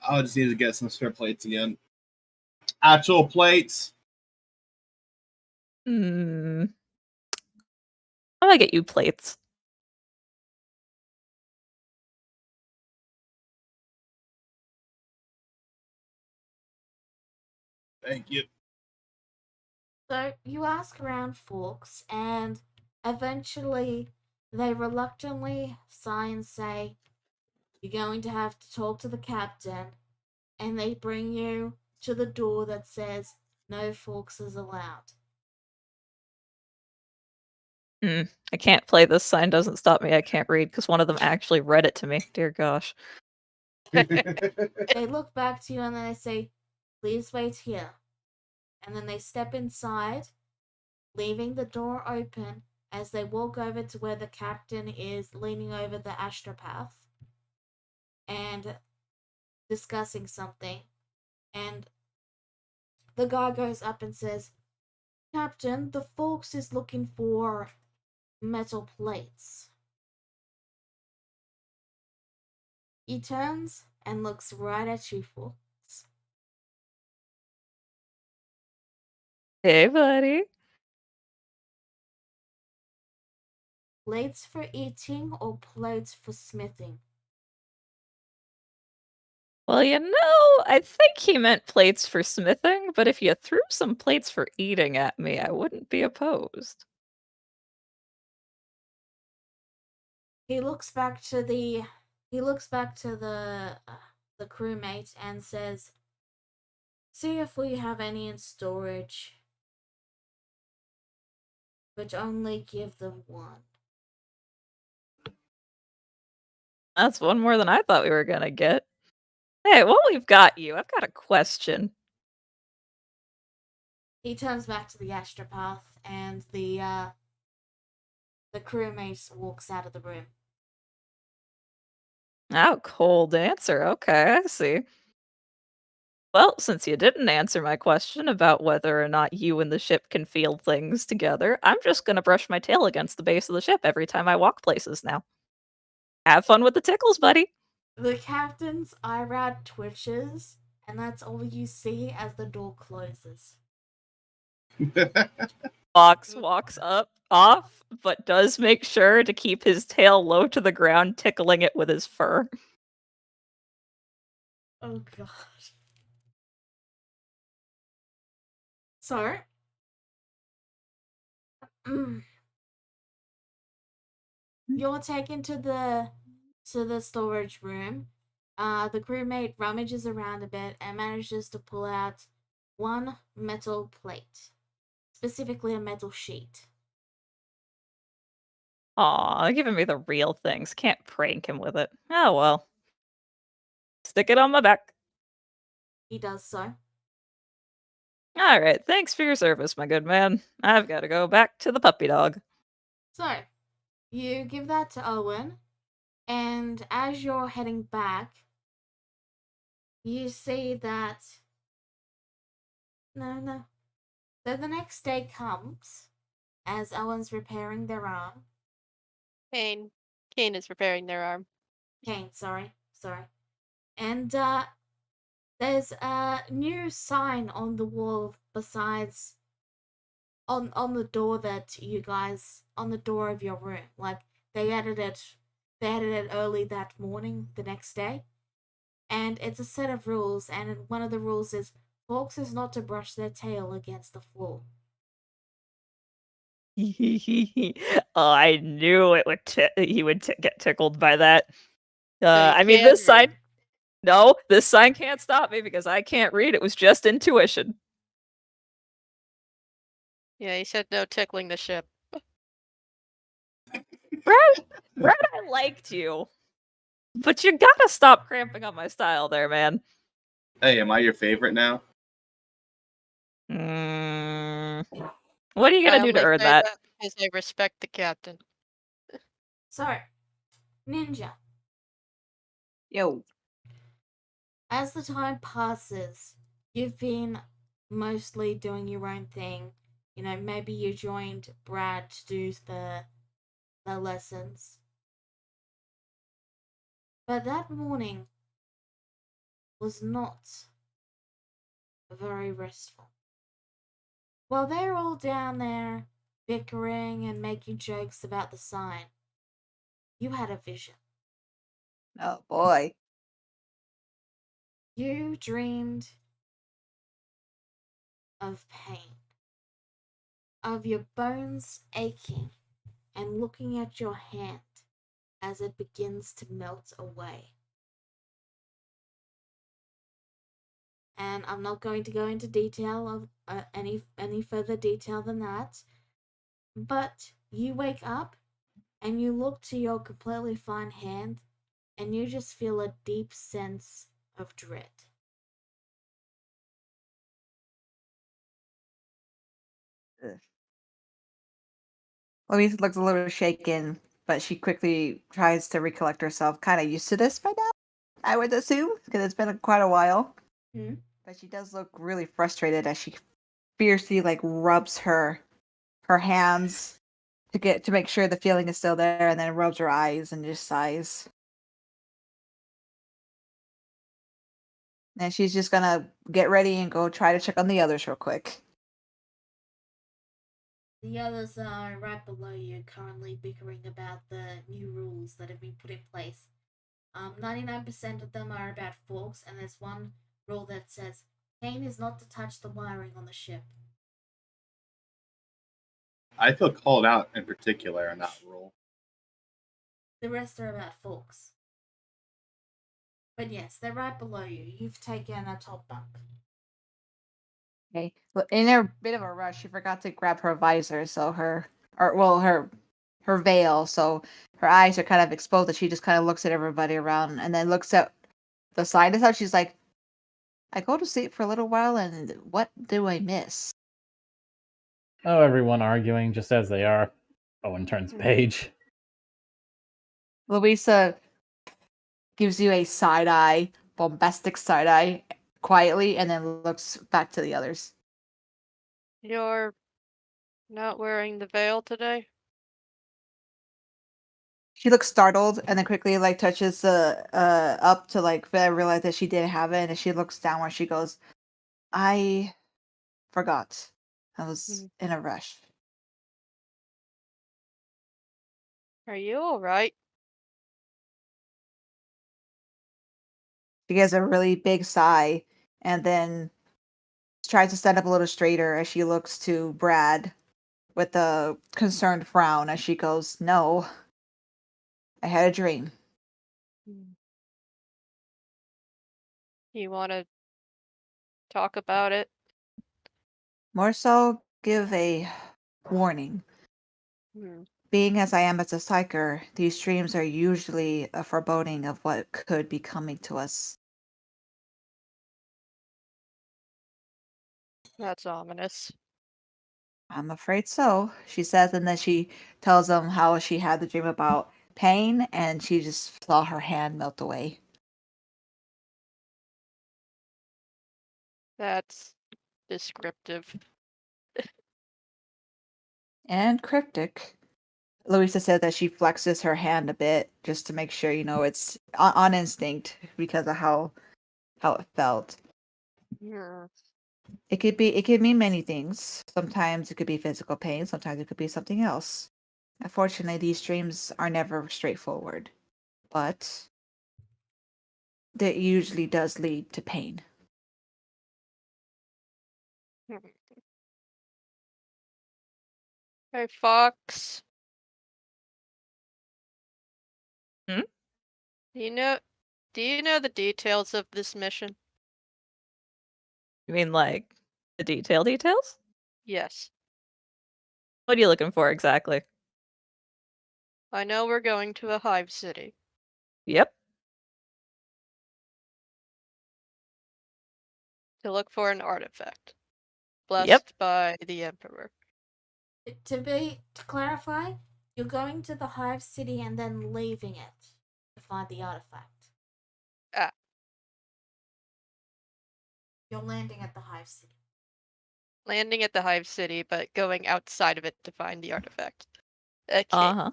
I'll just need to get some spare plates again. Actual plates. I'm gonna get you plates. Thank you. So you ask around folks, and eventually they reluctantly sigh and say, "You're going to have to talk to the captain," and they bring you to the door that says, "No folks is allowed." I can't play this sign doesn't stop me. I can't read because one of them actually read it to me. Dear gosh. They look back to you and then they say, "Please wait here." And then they step inside, leaving the door open as they walk over to where the captain is leaning over the astropath and discussing something. And the guy goes up and says, "Captain, the folks is looking for metal plates." He turns and looks right at you, folks. Hey, buddy. Plates for eating or plates for smithing? Well, I think he meant plates for smithing, but if you threw some plates for eating at me, I wouldn't be opposed. He looks back to the crewmate and says, "See if we have any in storage, but only give them one." That's one more than I thought we were gonna get. Hey, while we've got you, I've got a question. He turns back to the astropath, and the crewmate walks out of the room. Oh, cold answer. Okay, I see. Well, since you didn't answer my question about whether or not you and the ship can feel things together, I'm just gonna brush my tail against the base of the ship every time I walk places now. Have fun with the tickles, buddy. The captain's eyebrow twitches, and that's all you see as the door closes. Walks off, but does make sure to keep his tail low to the ground, tickling it with his fur. Oh god. So, you're taken to the storage room. The crewmate rummages around a bit and manages to pull out one metal plate, specifically a metal sheet. Aw, giving me the real things. Can't prank him with it. Oh well. Stick it on my back. He does so. Alright, thanks for your service, my good man. I've gotta go back to the puppy dog. So, you give that to Owen, and as you're heading back, you see that. No. So the next day comes as Owen's repairing their arm. Kane is repairing their arm. Kane, sorry. And there's a new sign on the wall besides on the door that you guys on the door of your room. Like they added it They added it early that morning, the next day. And it's a set of rules, and one of the rules is Forks is not to brush their tail against the floor. Oh, I knew it would. He would get tickled by that. So you I mean, can this sign. read. No, this sign can't stop me because I can't read. It was just intuition. Yeah, he said no tickling the ship. Brad, I liked you, but you gotta stop cramping on my style, there, man. Hey, am I your favorite now? Mm, what are you I gonna do to only earn say that? because I respect the captain. So, Ninja, Yo. as the time passes, you've been mostly doing your own thing. You know, maybe you joined Brad to do the lessons. But that morning was not very restful. While they're all down there bickering and making jokes about the sign, you had a vision. Oh boy. You dreamed of pain, of your bones aching and looking at your hand as it begins to melt away. And I'm not going to go into detail of any further detail than that. But you wake up and you look to your completely fine hand and you just feel a deep sense of dread. Ugh. Louise looks a little shaken, but she quickly tries to recollect herself. Kind of used to this by now, I would assume, because it's been quite a while. Hmm? But she does look really frustrated as she fiercely rubs her hands to make sure the feeling is still there, and then rubs her eyes and just sighs. And she's just gonna get ready and go try to check on the others real quick. The others are right below you, currently bickering about the new rules that have been put in place. 99% of them are about forks, and there's one rule that says Kane is not to touch the wiring on the ship. I feel called out in particular on that rule. The rest are about forks. But yes, they're right below you. You've taken a top bunk. Okay. Well, in a bit of a rush, she forgot to grab her visor, so her veil, so her eyes are kind of exposed. That she just kind of looks at everybody around, and then looks at the sign and stuff. She's like, "I go to sleep for a little while, and what do I miss?" Oh, everyone arguing just as they are. Owen turns page. Louisa gives you a side eye, bombastic side eye, quietly, and then looks back to the others. You're not wearing the veil today? She looks startled and then quickly touches the up to realize that she didn't have it, and as she looks down where she goes, I forgot. I was in a rush. Are you alright? She gives a really big sigh and then tries to stand up a little straighter as she looks to Brad with a concerned frown as she goes, "No, I had a dream." You want to talk about it? More so, give a warning. Hmm. Being as I am as a psyker, these dreams are usually a foreboding of what could be coming to us. That's ominous. I'm afraid so, she says, and then she tells them how she had the dream about pain, and she just saw her hand melt away. That's descriptive. And cryptic. Louisa said that she flexes her hand a bit just to make sure, it's on instinct because of how it felt. Hmm. It could mean many things. Sometimes it could be physical pain, sometimes it could be something else. Unfortunately, these dreams are never straightforward. but that usually does lead to pain. Hey, Fox. Hmm? Do you know the details of this mission? You mean like the details? Yes. What are you looking for exactly? I know we're going to a hive city. Yep. To look for an artifact. Yep. Blessed by the Emperor. To clarify, you're going to the Hive City and then leaving it to find the artifact. Ah. You're landing at the Hive City. Landing at the hive city, but going outside of it to find the artifact. Okay. Uh-huh.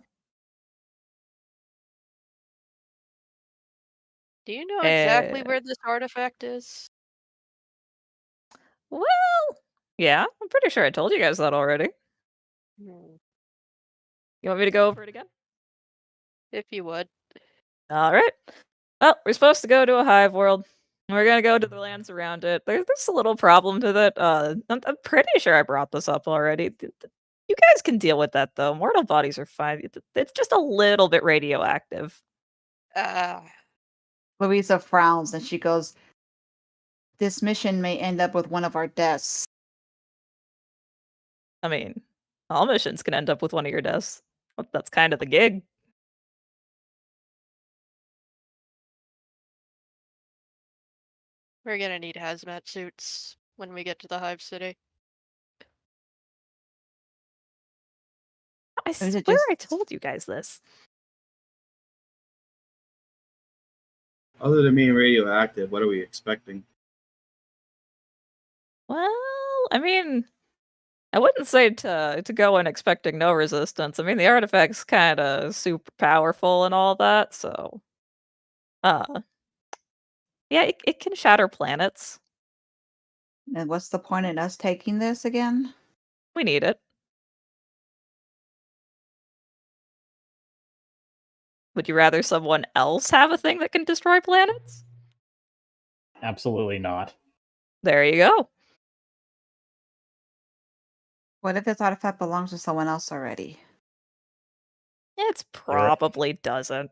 Do you know exactly where this artifact is? Well, yeah, I'm pretty sure I told you guys that already. Hmm. You want me to go over it again? If you would. All right. Well, we're supposed to go to a hive world. We're gonna go to the lands around it. There's a little problem to that. I'm pretty sure I brought this up already. You guys can deal with that though. Mortal bodies are fine. It's just a little bit radioactive. Ah. Louisa frowns and she goes, "This mission may end up with one of our deaths." I mean, all missions can end up with one of your deaths. That's kind of the gig. We're gonna need hazmat suits when we get to the hive city. I Or is it swear I just- told you guys this. Other than being radioactive, what are we expecting? Well, I mean, I wouldn't say to go in expecting no resistance. I mean, the artifact's kind of super powerful and all that, so uh yeah, it can shatter planets. And what's the point in us taking this again? We need it. Would you rather someone else have a thing that can destroy planets? Absolutely not. There you go. What if this artifact belongs to someone else already? It's probably doesn't.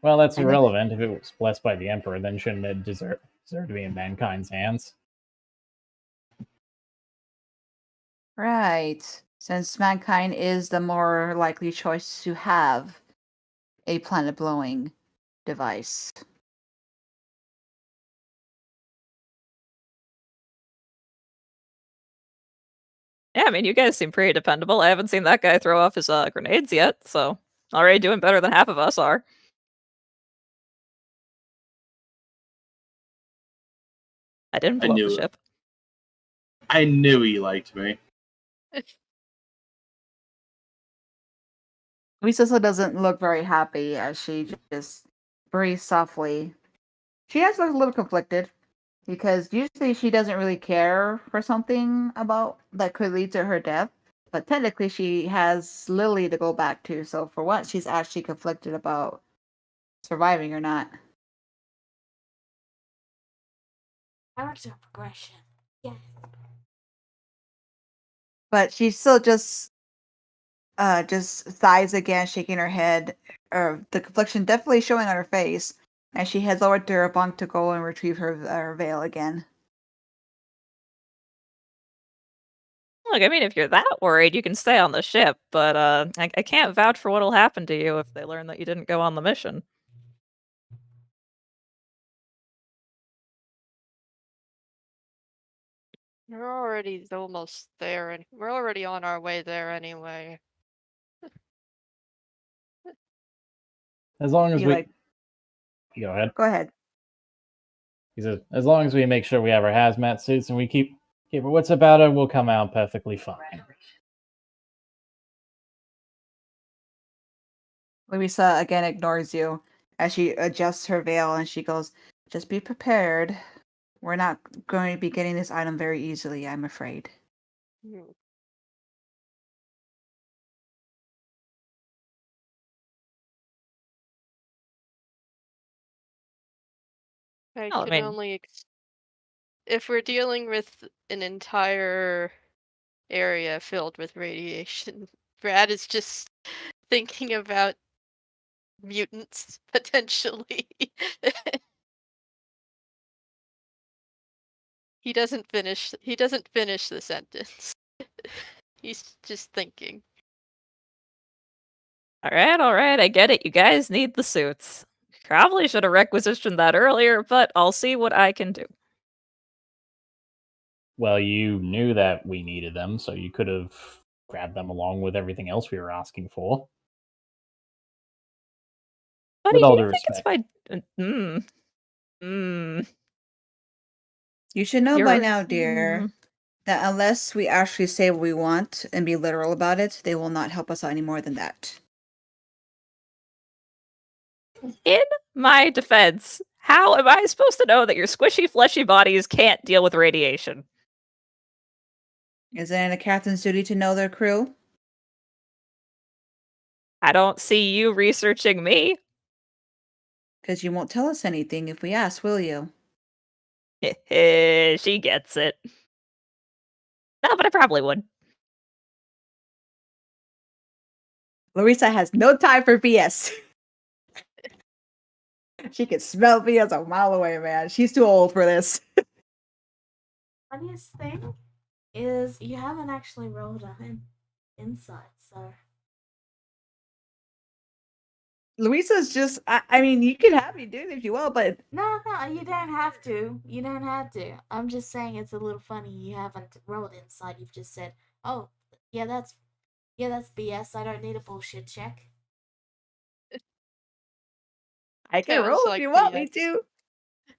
Well, that's And if- irrelevant. If it was blessed by the Emperor, then shouldn't it deserve to be in mankind's hands? Right. Since mankind is the more likely choice to have a planet blowing device. Yeah, I mean, you guys seem pretty dependable. I haven't seen that guy throw off his grenades yet, so already doing better than half of us are. I didn't I blow up the knew it. ship. I knew he liked me. Louisa doesn't look very happy as she just breathes softly. She does look a little conflicted because usually she doesn't really care for something about that could lead to her death. But technically, she has Lily to go back to, so for once, she's actually conflicted about surviving or not. Character progression. Yeah. But she still just sighs again, shaking her head, the confliction definitely showing on her face, and she heads over to her bunk to go and retrieve her veil again. Look, I mean, if you're that worried, you can stay on the ship, but I can't vouch for what'll happen to you if they learn that you didn't go on the mission. We're already almost there, and we're already on our way there anyway. As long as You we like, go ahead. go ahead. He says, as long as we make sure we have our hazmat suits and we keep our wits about it, we'll come out perfectly fine. Louisa again ignores you as she adjusts her veil and she goes, "Just be prepared. We're not going to be getting this item very easily, I'm afraid." Hmm. I Oh, I can mean- only if we're dealing with an entire area filled with radiation, Brad is just thinking about mutants potentially. He doesn't finish the sentence. He's just thinking. All right, I get it. You guys need the suits. Probably should have requisitioned that earlier, but I'll see what I can do. Well, you knew that we needed them, so you could have grabbed them along with everything else we were asking for. Buddy, With do all you due think it's respect. my... You should know by You're- now, dear, that unless we actually say what we want and be literal about it, they will not help us out any more than that. In my defense, how am I supposed to know that your squishy, fleshy bodies can't deal with radiation? Isn't it a captain's duty to know their crew? I don't see you researching me. Because you won't tell us anything if we ask, will you? She gets it. No, but I probably would. Larissa has no time for BS. She can smell BS a mile away, man. She's too old for this. Funniest thing is you haven't actually rolled an insight, so Louisa's just, I mean, you can have me do it if you will, but no, you don't have to. You don't have to. I'm just saying it's a little funny. You haven't rolled insight. You've just said, "Oh, yeah, that's BS. I don't need a bullshit check." I can Sounds roll if like you want me BS.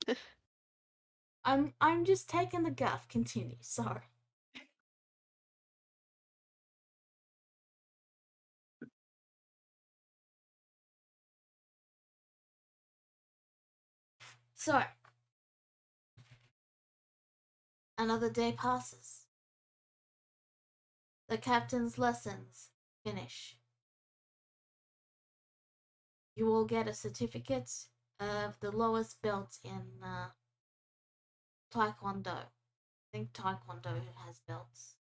to. I'm just taking the guff. Continue. Sorry. So, another day passes. The captain's lessons finish. You will get a certificate of the lowest belt in Taekwondo. I think Taekwondo has belts.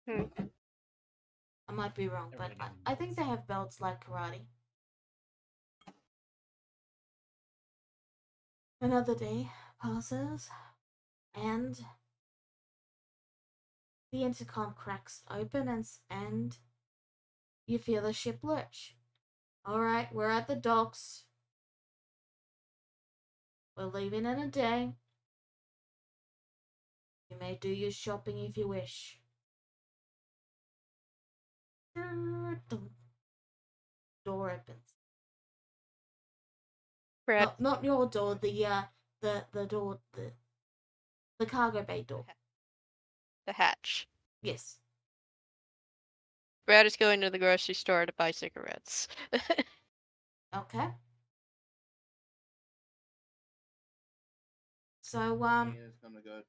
I might be wrong, but I think they have belts like karate. Another day passes, and the intercom cracks open, and you feel the ship lurch. Alright, we're at the docks. We're leaving in a day. You may do your shopping if you wish. Door opens. Brad, Not your door, the door, the cargo bay door. the hatch. Yes. Brad is going to the grocery store to buy cigarettes. Okay. So Ian's gonna go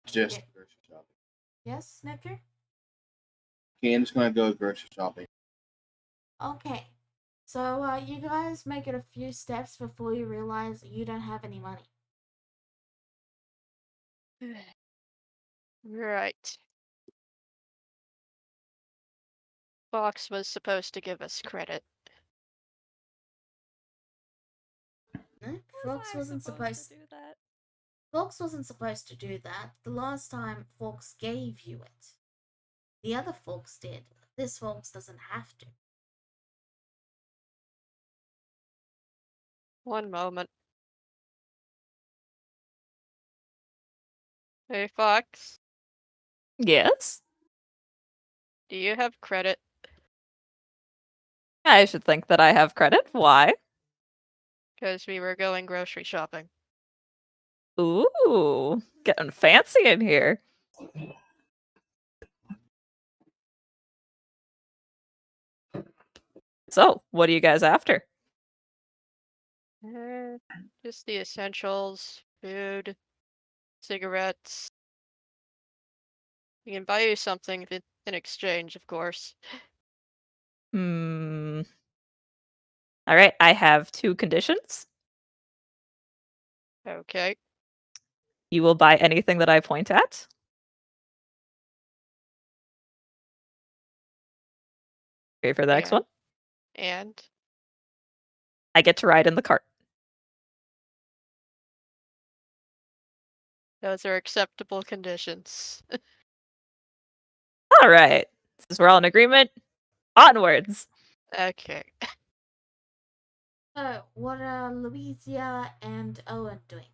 just Yeah. grocery shopping. yes, Necker? Ian's gonna go grocery shopping. Okay. So you guys make it a few steps before you realize you don't have any money. Right. Fox was supposed to give us credit. No, Fox wasn't supposed to do that. Fox wasn't supposed to do that. The last time Fox gave you it. The other Fox did. This Fox doesn't have to. One moment. Hey, Fox, Yes? do you have credit? I should think that I have credit. Why? Because we were going grocery shopping. Ooh, getting fancy in here. So, what are you guys after? Just the essentials, food, cigarettes. We can buy you something in exchange, of course. All right, I have two conditions. Okay. You will buy anything that I point at. Ready for the next one? And I get to ride in the cart. those are acceptable conditions. All right. Since we're all in agreement, onwards. Okay. So, what are Louisa and Owen doing?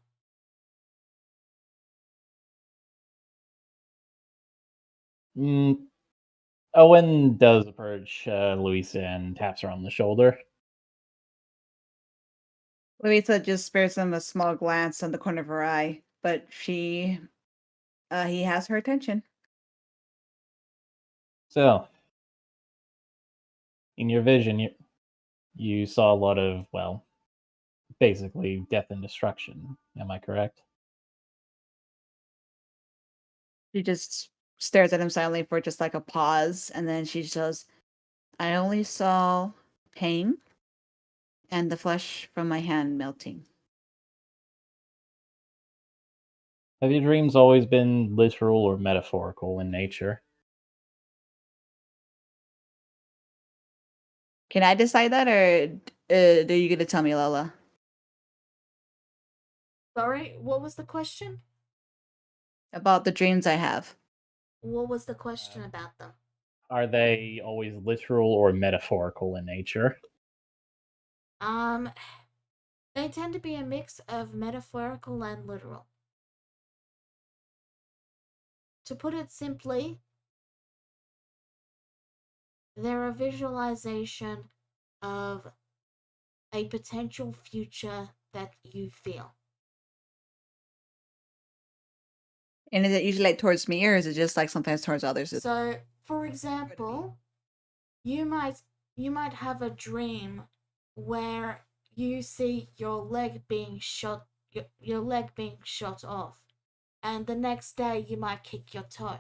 Owen does approach Louisa and taps her on the shoulder. Louisa just spares him a small glance on the corner of her eye, but he has her attention. So, in your vision, you saw a lot of, well, basically death and destruction. Am I correct? She just stares at him silently for just like a pause, and then she says, I only saw pain and the flesh from my hand melting. Have your dreams always been literal or metaphorical in nature? Can I decide that, or are you going to tell me, Lola? Sorry, what was the question? About the dreams I have. What was the question about them? Are they always literal or metaphorical in nature? They tend to be a mix of metaphorical and literal. To put it simply, they're a visualization of a potential future that you feel. And is it usually like towards me, or is it just like sometimes towards others? So, for example, you might have a dream where you see your leg being shot off, and the next day you might kick your toe.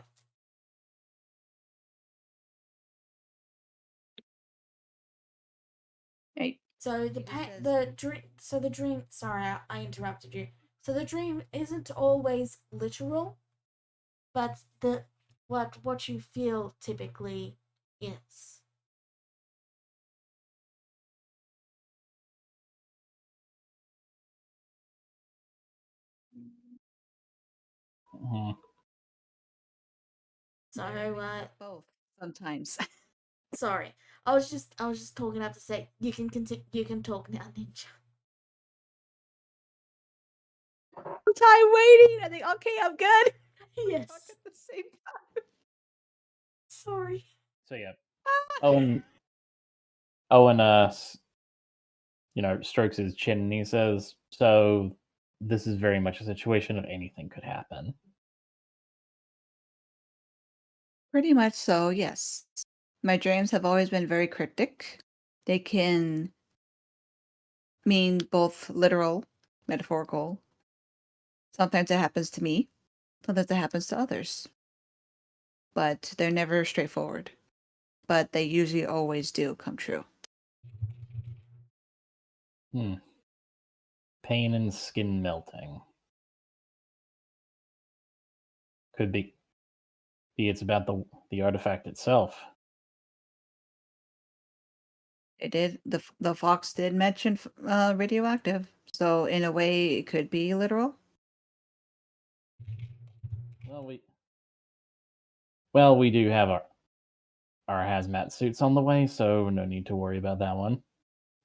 Hey, So the dream. Sorry, I interrupted you. So the dream isn't always literal, but what you feel typically is. Mhm. So both sometimes. sorry, I was just talking up to say you can you can talk now, Ninja. Time waiting. I think, okay, I'm good. Yes. Talk at the same time. Sorry. So yeah, Owen, strokes his chin and he says, "So this is very much a situation of anything could happen." Pretty much so, yes. My dreams have always been very cryptic. They can mean both literal, metaphorical. Sometimes it happens to me, sometimes it happens to others. But they're never straightforward. But they usually always do come true. Pain and skin melting. Could be it's about the artifact itself. It did the fox did mention radioactive, so in a way it could be literal. Well, we do have our hazmat suits on the way, so no need to worry about that one.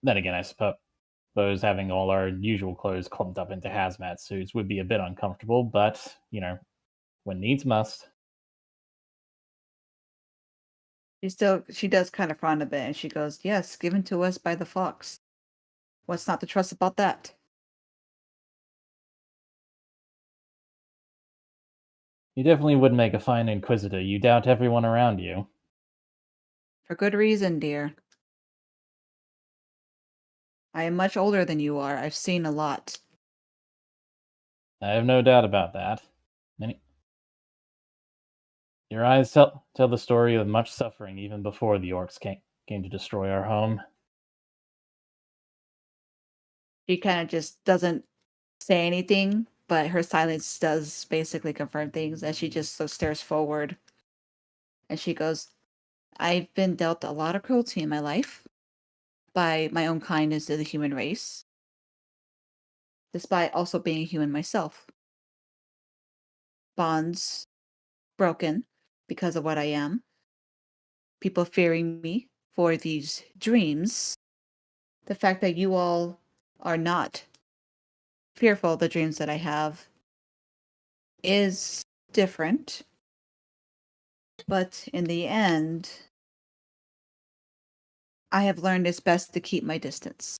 Then again, I suppose having all our usual clothes clumped up into hazmat suits would be a bit uncomfortable, but, when needs must. She does kind of frown a bit, and she goes, "Yes, given to us by the fox. What's not to trust about that?" You definitely would make a fine inquisitor. You doubt everyone around you. For good reason, dear. I am much older than you are. I've seen a lot. I have no doubt about that. Your eyes tell the story of much suffering even before the orcs came to destroy our home. She kind of just doesn't say anything, but her silence does basically confirm things, and she just stares forward. And she goes, I've been dealt a lot of cruelty in my life by my own kindness to the human race, despite also being a human myself. Bonds broken because of what I am. People fearing me for these dreams. The fact that you all are not fearful of the dreams that I have is different. But in the end, I have learned it's best to keep my distance.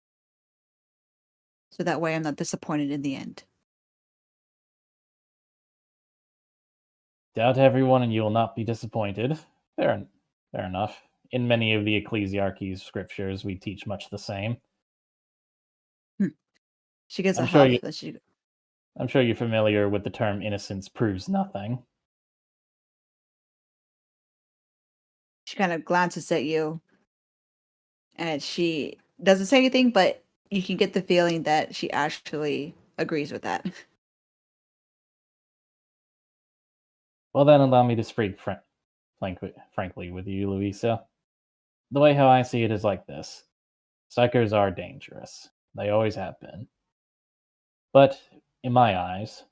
So that way I'm not disappointed in the end. Doubt everyone, and you will not be disappointed. Fair enough. In many of the ecclesiarchy's scriptures, we teach much the same. She gets a I'm sure huff. you- That she I'm sure you're familiar with the term innocence proves nothing. kind of glances at you, and she doesn't say anything, but you can get the feeling that she actually agrees with that. Well, then, allow me to speak frankly with you, Louisa. The way how I see it is like this. Psychers are dangerous. They always have been. But, in my eyes,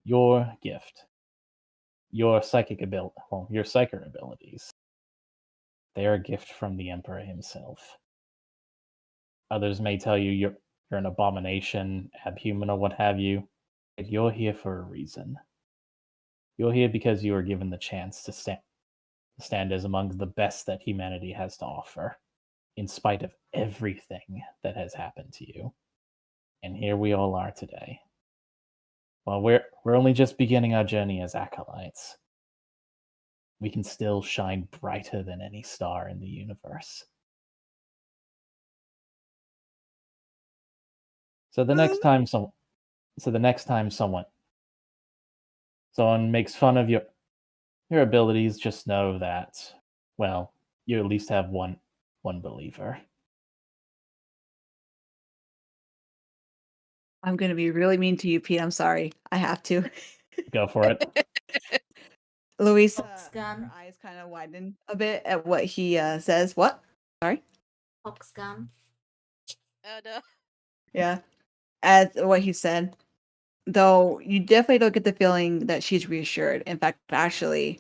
your gift, your your psychic abilities, they are a gift from the Emperor himself. Others may tell you you're an abomination, abhuman, or what have you, but you're here for a reason. You're here because you were given the chance to stand as among the best that humanity has to offer, in spite of everything that has happened to you. And here we all are today. While we're only just beginning our journey as acolytes, we can still shine brighter than any star in the universe. So the next time someone makes fun of your abilities, just know that, well, you at least have one believer. I'm gonna be really mean to you, Pete. I'm sorry. I have to. Go for it. Louisa, Fox gun. her eyes kind of widen a bit at what he says. What? Sorry. Fox gun. Oh no. Yeah. At what he said. Though you definitely don't get the feeling that she's reassured. In fact, actually,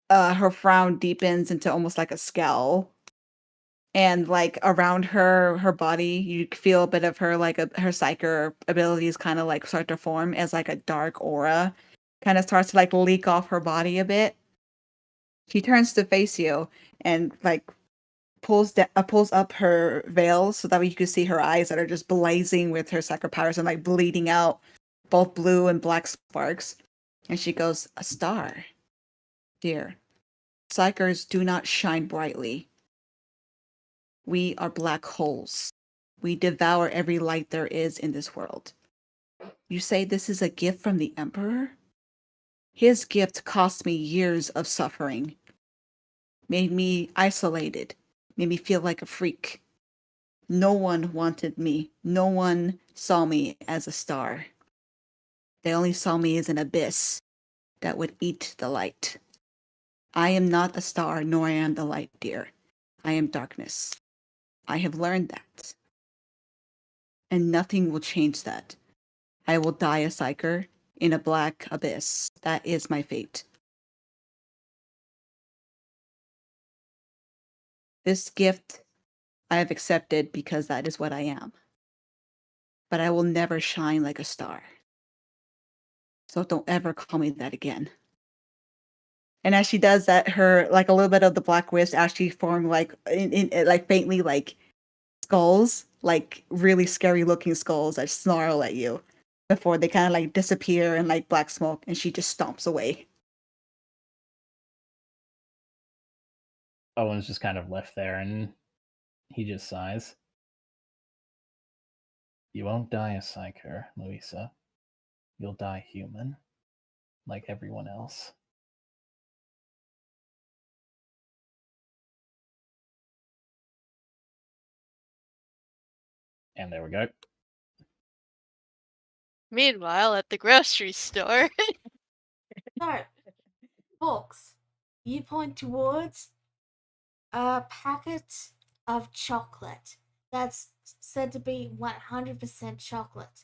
her frown deepens into almost like a scowl. And like around her body, you feel a bit of her her psychic abilities kind of like start to form as like a dark aura kind of starts to like leak off her body a bit. She turns to face you and like pulls up her veil so that way you can see her eyes that are just blazing with her psychic powers and like bleeding out both blue and black sparks. And she goes, "A star, dear. Psychers do not shine brightly. We are black holes. We devour every light there is in this world. You say this is a gift from the Emperor? His gift cost me years of suffering, made me isolated, made me feel like a freak. No one wanted me. No one saw me as a star. They only saw me as an abyss that would eat the light. I am not a star, nor am the light, dear. I am darkness. I have learned that. And nothing will change that. I will die a psyker in a black abyss. That is my fate. This gift I have accepted because that is what I am. But I will never shine like a star. So don't ever call me that again. And as she does that, her like a little bit of the black wisp actually form like in like faintly like skulls, like really scary looking skulls that snarl at you before they kind of like disappear in like black smoke, and she just stomps away. Owen's just kind of left there, and he just sighs. You won't die a psyker, Louisa. You'll die human, like everyone else. And there we go. Meanwhile, at the grocery store. So, Fox, you point towards a packet of chocolate that's said to be 100% chocolate.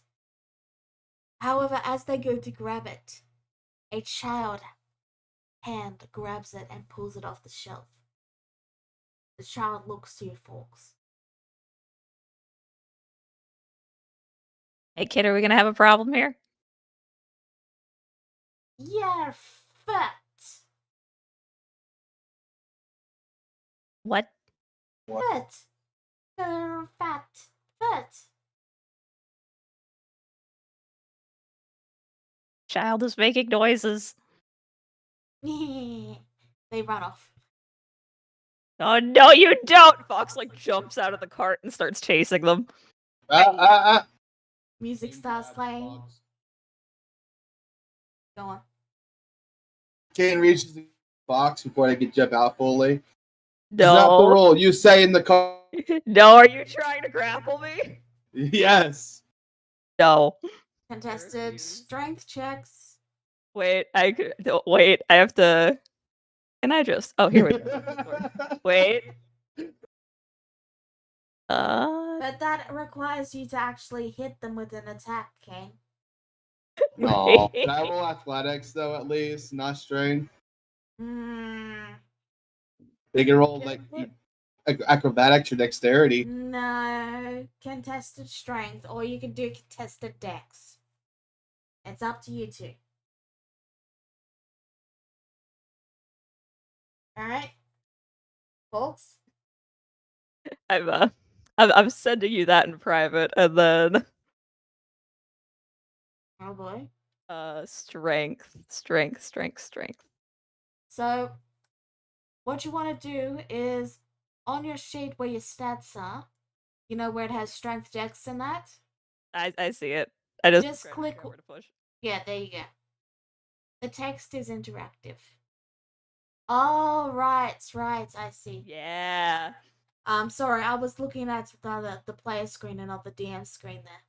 However, as they go to grab it, a child hand grabs it and pulls it off the shelf. The child looks to you, Fox. Hey, kid, are we gonna have a problem here? You're fat. What? Fat. Fat. Fat. Child is making noises. They run off. Oh no, you don't! Fox like jumps out of the cart and starts chasing them. Music starts playing. Go on. Kane reaches the box before they can jump out fully. No. It's not the rule. You say in the car. No, are you trying to grapple me? Yes. No. Contested refuse. strength checks. Wait, wait, I have to. Can I just? Oh, here we go. Wait. But that requires you to actually hit them with an attack, Kane. No. Can I roll athletics though at least, not strength? They can roll like acrobatics or dexterity. No. Contested strength, or you can do contested dex. It's up to you two. Alright? Folks? I'm sending you that in private, and then Oh boy. strength. So, what you want to do is, on your sheet where your stats are, you know where it has strength dex and that? I see it. I just Just click. where to push. Yeah, there you go. The text is interactive. Oh, right, I see. Yeah. Sorry, I was looking at the player screen and not the DM screen there.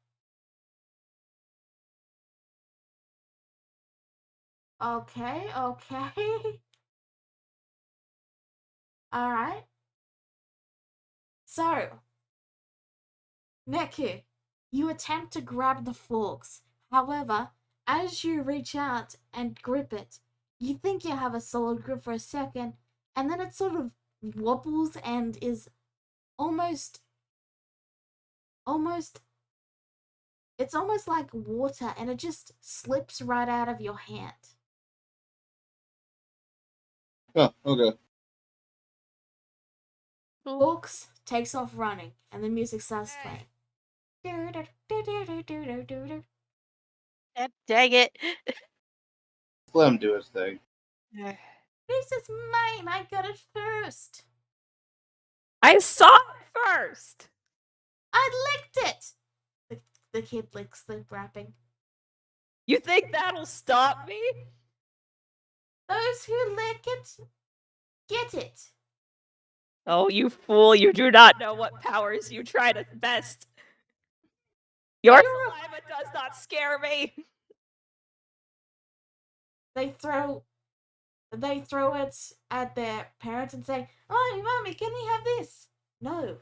Okay. Alright. So, Neku, you attempt to grab the forks. However, as you reach out and grip it, you think you have a solid grip for a second, and then it sort of wobbles and is almost it's almost like water, and it just slips right out of your hand. Oh, okay. Hawks takes off running, and the music starts playing. Dang it. Let him do his thing. This is mine. I got it first. I saw it first. I licked it. The kid licks the wrapping. You think that'll stop me? Those who lick it get it. Oh, you fool, you do not know what powers you try to best. Your saliva does not scare me. They throw it at their parents and say, "Oh, mommy, can we have this?" No.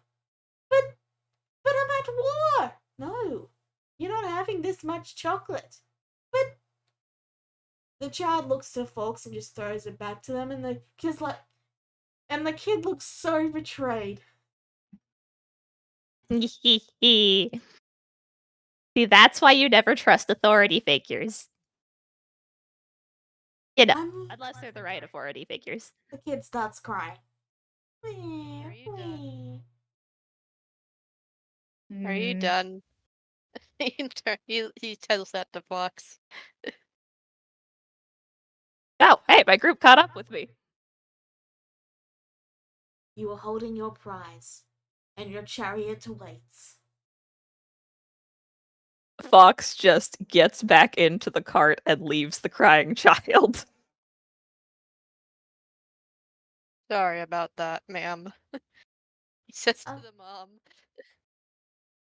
But I'm at war. No. You're not having this much chocolate. But the child looks to Folks and just throws it back to them, and the kid's like, and the kid looks so betrayed. See, that's why you never trust authority figures. You know, unless they're the right authority figures. The kid starts crying. Are you done? Mm. Are you done? he tells that to Fox. Oh, hey, my group caught up with me. You are holding your prize, and your chariot awaits. Fox just gets back into the cart and leaves the crying child. Sorry about that, ma'am. He says to Oh. the mom.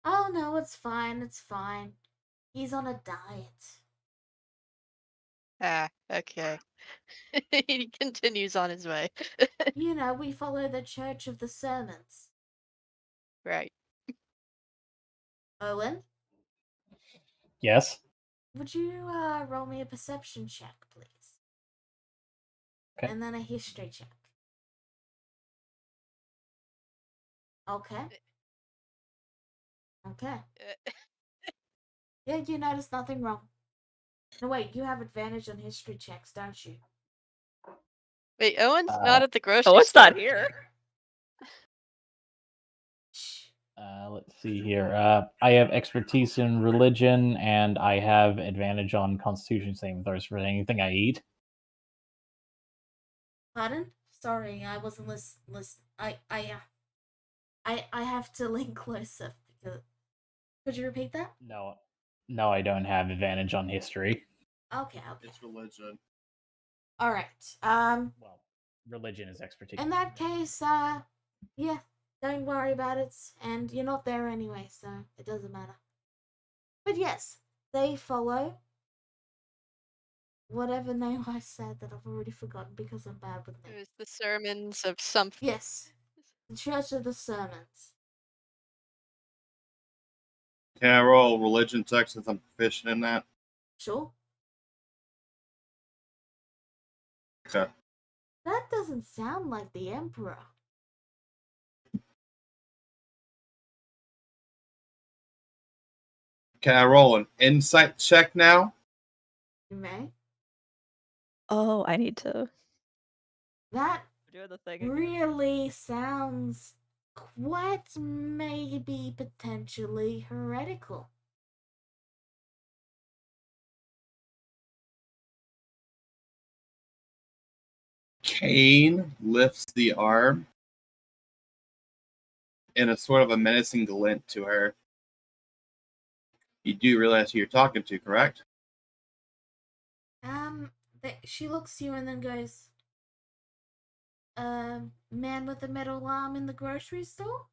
Oh no, it's fine. He's on a diet. Ah, okay. He continues on his way. You know, we follow the Church of the Sermons. Right. Owen, Yes. would you roll me a perception check, please? Okay. And then a history check. Okay. Okay. Yeah, you notice nothing wrong. No, wait, you have advantage on history checks, don't you? Wait, Owen's not at the grocery Oh, it's store. not here. Shh. Let's see here. I have expertise in religion, and I have advantage on Constitution saving throws for anything I eat. Pardon? Sorry, I wasn't listen. I have to lean closer because. Could you repeat that? No, I don't have advantage on history. Okay. It's religion. All right. Well, religion is expertise. In that case, yeah, don't worry about it, and you're not there anyway, so it doesn't matter. But yes, they follow whatever name I said that I've already forgotten because I'm bad with It names. was the sermons of something. Yes, the Church of the Sermons. Can I roll religion check since I'm proficient in that? Sure. Okay. That doesn't sound like the Emperor. Can I roll an insight check now? You may. Oh, I need to That do the thing again. really sounds quite maybe potentially heretical. Kane lifts the arm in a sort of a menacing glint to her. You do realize who you're talking to, correct? She looks to you and then goes, man with a metal arm in the grocery store?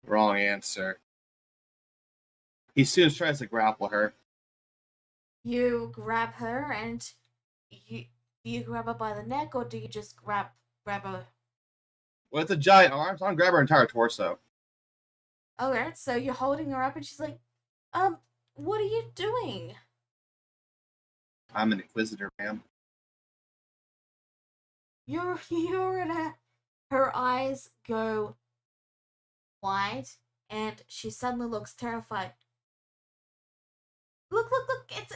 Wrong answer. He soon tries to grapple her. You grab her and do you grab her by the neck or do you just grab her? Well, it's a giant arm, so I'm gonna grab her entire torso. Alright, so you're holding her up and she's like, what are you doing? I'm an inquisitor, ma'am. You're at her eyes go wide and she suddenly looks terrified. Look!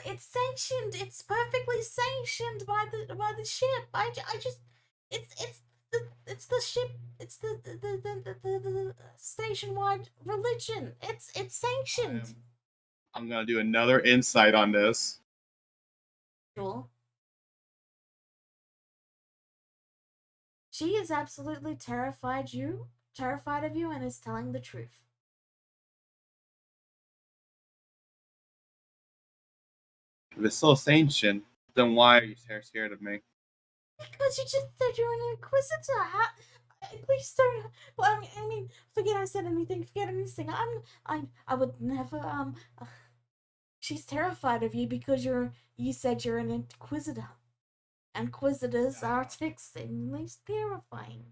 It's sanctioned. It's perfectly sanctioned by the ship. I just it's the ship. It's the station wide religion. It's sanctioned. I'm gonna do another insight on this. Sure. She is absolutely terrified of you, and is telling the truth. If it's so sanctioned, then why are you scared of me? Because you just said you're an inquisitor. Please don't. Well, I mean, forget I said anything. Forget anything. I would never. She's terrified of you because you said you're an inquisitor. Inquisitors are extremely terrifying.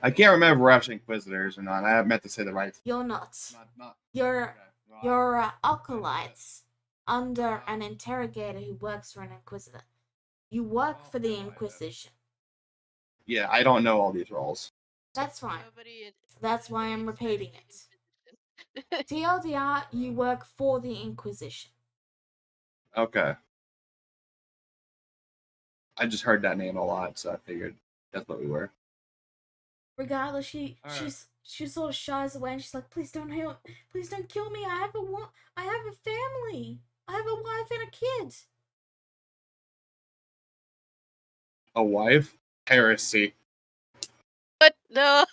I can't remember if we're actually inquisitors or not. I meant to say the right. You're not. Not. You're Okay. Well, you're acolytes under an interrogator who works for an inquisitor. You work for the Inquisition. Yeah, I don't know all these roles. That's fine. Nobody. That's why I'm repeating it. TLDR, you work for the Inquisition. Okay. I just heard that name a lot, so I figured that's what we were. Regardless, she sort of shies away and she's like, "Please don't kill me. I have a family. I have a wife and a kid." A wife? Heresy. But no.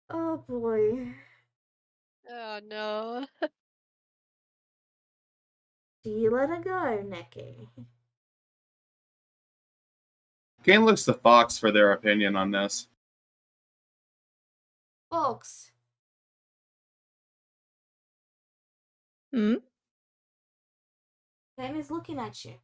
Oh boy. Oh no. Do you let her go, Neki? Kane looks to Fox for their opinion on this. Folks, Hmm? Kane is looking at you.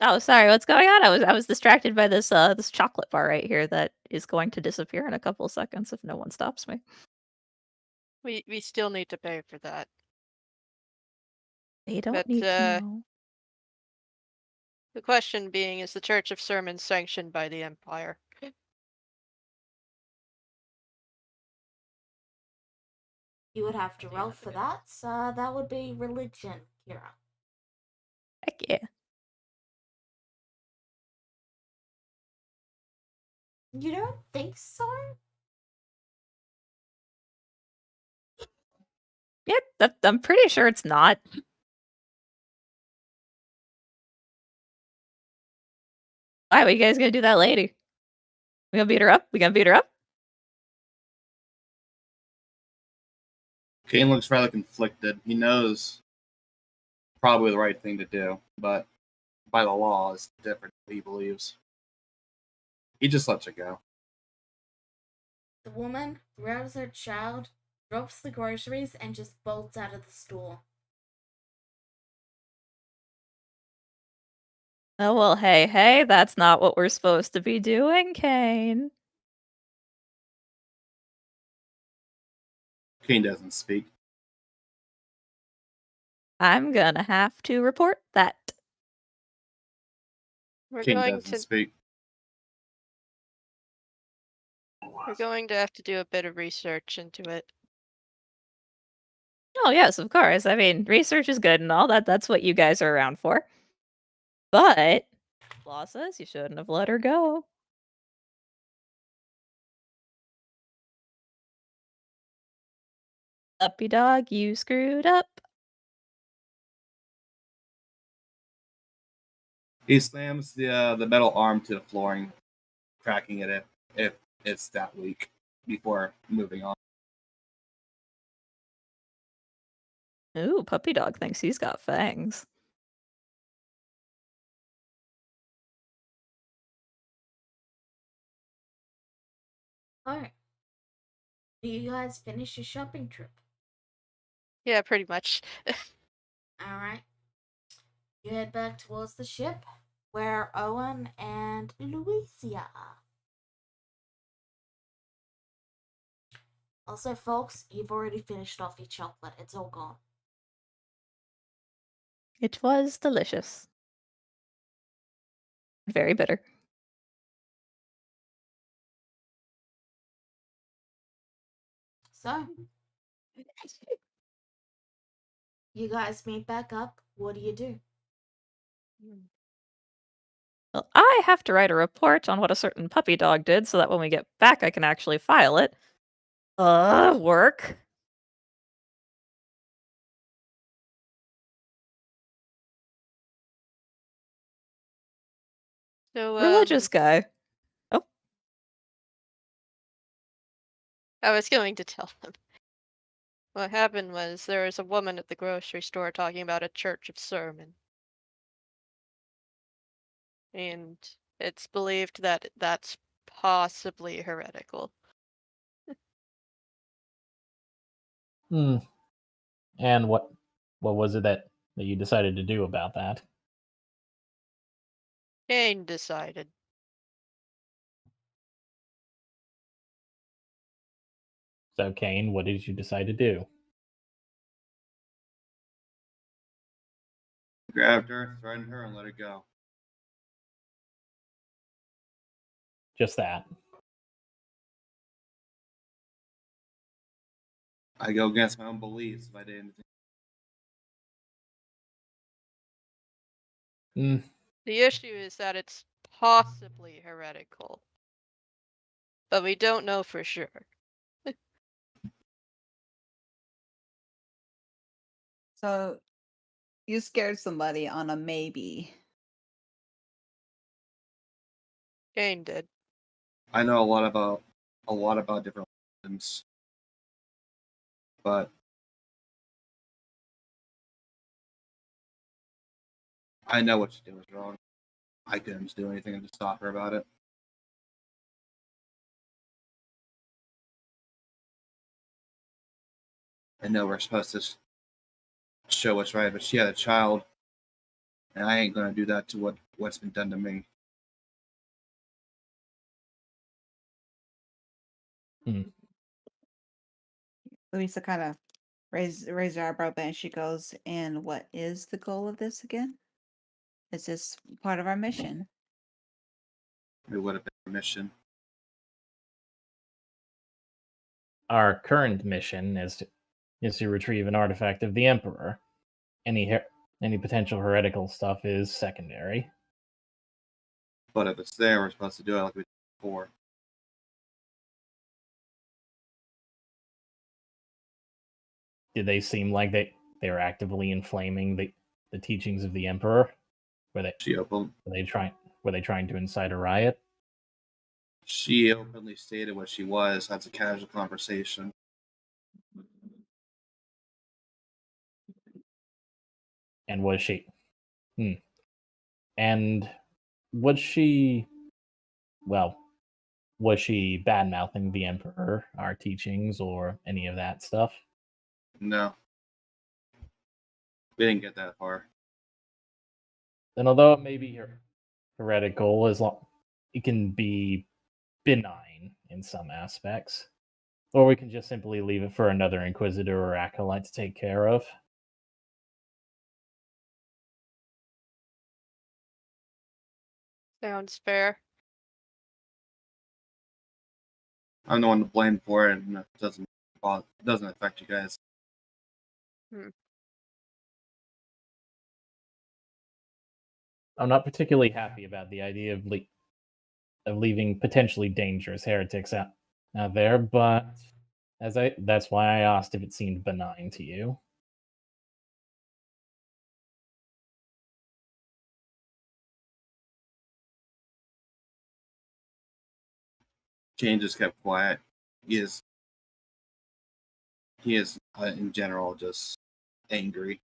Oh, sorry. What's going on? I was distracted by this this chocolate bar right here that is going to disappear in a couple of seconds if no one stops me. We still need to pay for that. They don't But, need to know. The question being, is the Church of Sermon sanctioned by the Empire? You would have to roll for that. So that would be religion, Kira. Heck yeah. You don't think so? Yeah, I'm pretty sure it's not. Why are you guys gonna do that lady? We gonna beat her up? We gonna beat her up? Kane looks rather conflicted. He knows probably the right thing to do, but by the law, it's different what he believes. He just lets it go. The woman grabs her child, drops the groceries, and just bolts out of the store. Oh well, hey, that's not what we're supposed to be doing, Kane. Kane doesn't speak. I'm gonna have to report that. We're Kane going doesn't to speak. we're going to have to do a bit of research into it. Oh yes, of course. I mean, research is good and all that. That's what you guys are around for. But law says you shouldn't have let her go. Puppy dog, you screwed up. He slams the metal arm to the flooring, cracking it if it's that weak before moving on. Ooh, puppy dog thinks he's got fangs. Alright. Do you guys finish your shopping trip? Yeah, pretty much. Alright. You head back towards the ship, where Owen and Louisa are. Also, folks, you've already finished off your chocolate. It's all gone. It was delicious. Very bitter. So, you guys meet back up. What do you do? Well, I have to write a report on what a certain puppy dog did so that when we get back I can actually file it. Work. So, Religious guy. Oh, I was going to tell them. What happened was there was a woman at the grocery store talking about a Church of Sermon. And it's believed that that's possibly heretical. Hmm. And what was it that you decided to do about that? Kane decided. So, Kane, what did you decide to do? Grabbed her, threatened her, and let her go. Just that. I go against my own beliefs if I did anything. Hmm. The issue is that it's possibly heretical. But we don't know for sure. So you scared somebody on a maybe. Kane did. I know a lot about different religions, but I know what you do is wrong. I couldn't do anything to stop her about it. I know we're supposed to show what's right, but she had a child, and I ain't gonna do that to what's been done to me. Louisa kind of raises her eyebrow bit and she goes, "And what is the goal of this again? Is this part of our mission?" It would have been a mission. Our current mission is to retrieve an artifact of the Emperor. Any potential heretical stuff is secondary. But if it's there, we're supposed to do it like we did before. Did they seem like they were actively inflaming the teachings of the Emperor? Were She they trying to incite a riot? She openly stated what she was. That's a casual conversation. And was she? And was she? Well, was she bad mouthing the Emperor, our teachings, or any of that stuff? No. We didn't get that far. And although it may be heretical, it can be benign in some aspects. Or we can just simply leave it for another Inquisitor or Acolyte to take care of. Sounds fair. I'm the one to blame for it, and it doesn't affect you guys. I'm not particularly happy about the idea of leaving potentially dangerous heretics out there, but that's why I asked if it seemed benign to you. Jane just kept quiet. He is in general just angry.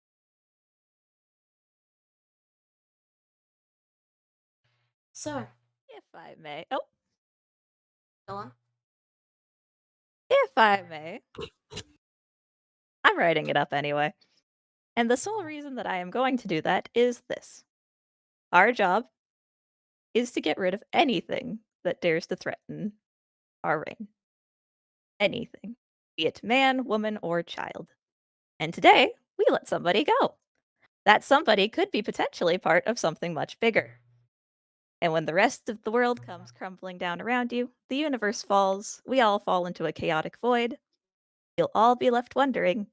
So, If I may. Oh, go on. if I may. I'm writing it up anyway. And the sole reason that I am going to do that is this. Our job is to get rid of anything that dares to threaten our reign. Anything. Be it man, woman, or child. And today, we let somebody go. That somebody could be potentially part of something much bigger. And when the rest of the world comes crumbling down around you, the universe falls, we all fall into a chaotic void, you'll all be left wondering,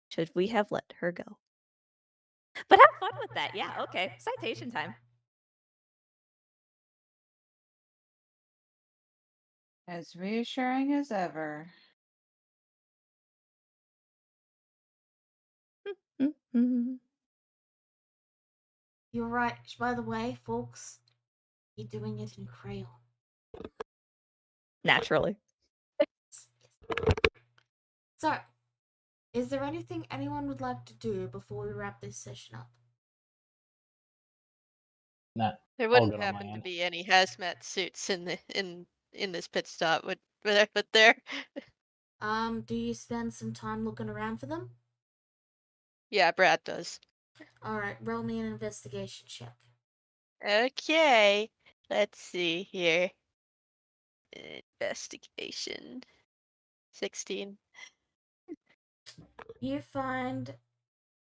should we have let her go? But have fun with that. Yeah, okay. Citation time. As reassuring as ever. You're right. By the way, folks, you're doing it in Crayon. Naturally. So, is there anything anyone would like to do before we wrap this session up? Nah, There all wouldn't good on my happen to end. be any hazmat suits in this pit stop, would there? Do you spend some time looking around for them? Yeah, Brad does. Alright, roll me an investigation check. Okay, let's see here. Investigation. 16. You find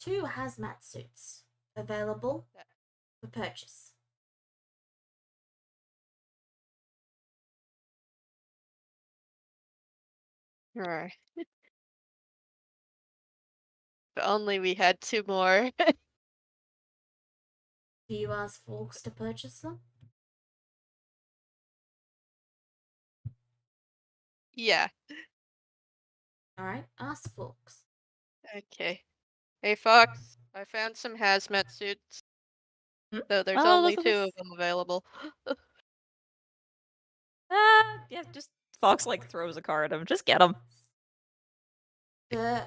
2 hazmat suits available for purchase. Alright. If only we had 2 more. Do you ask folks to purchase them? Yeah. Alright, ask folks. Okay. Hey Fox, I found some hazmat suits. Though there's Oh, only those 2 are of them available. yeah, just Fox like throws a car at him. Just get him. The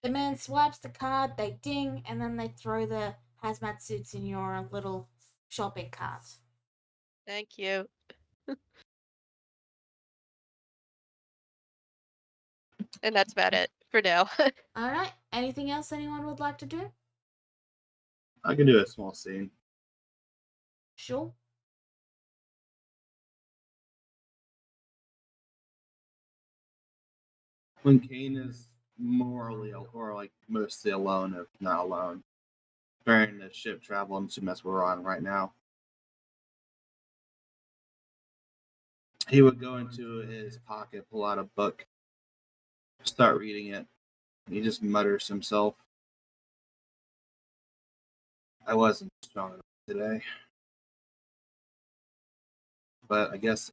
man swipes the card, they ding, and then they throw the hazmat suits in your little shopping cart. Thank you. And that's about it for now. All right. Anything else anyone would like to do? I can do a small scene. Sure. When Kane is morally or like mostly alone, if not alone, during the ship travel, I'm assuming that's what we're on right now. He would go into his pocket, pull out a book, start reading it. He just mutters to himself, I wasn't strong enough today. But I guess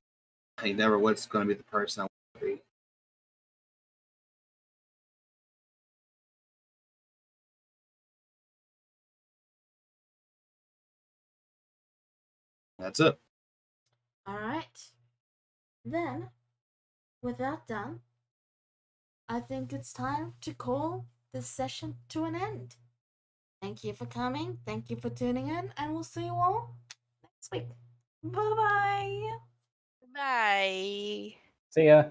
he never was going to be the person I want to be. That's it. All right. Then, with that done, I think it's time to call this session to an end. Thank you for coming. Thank you for tuning in, and we'll see you all next week. Bye bye. Bye. See ya.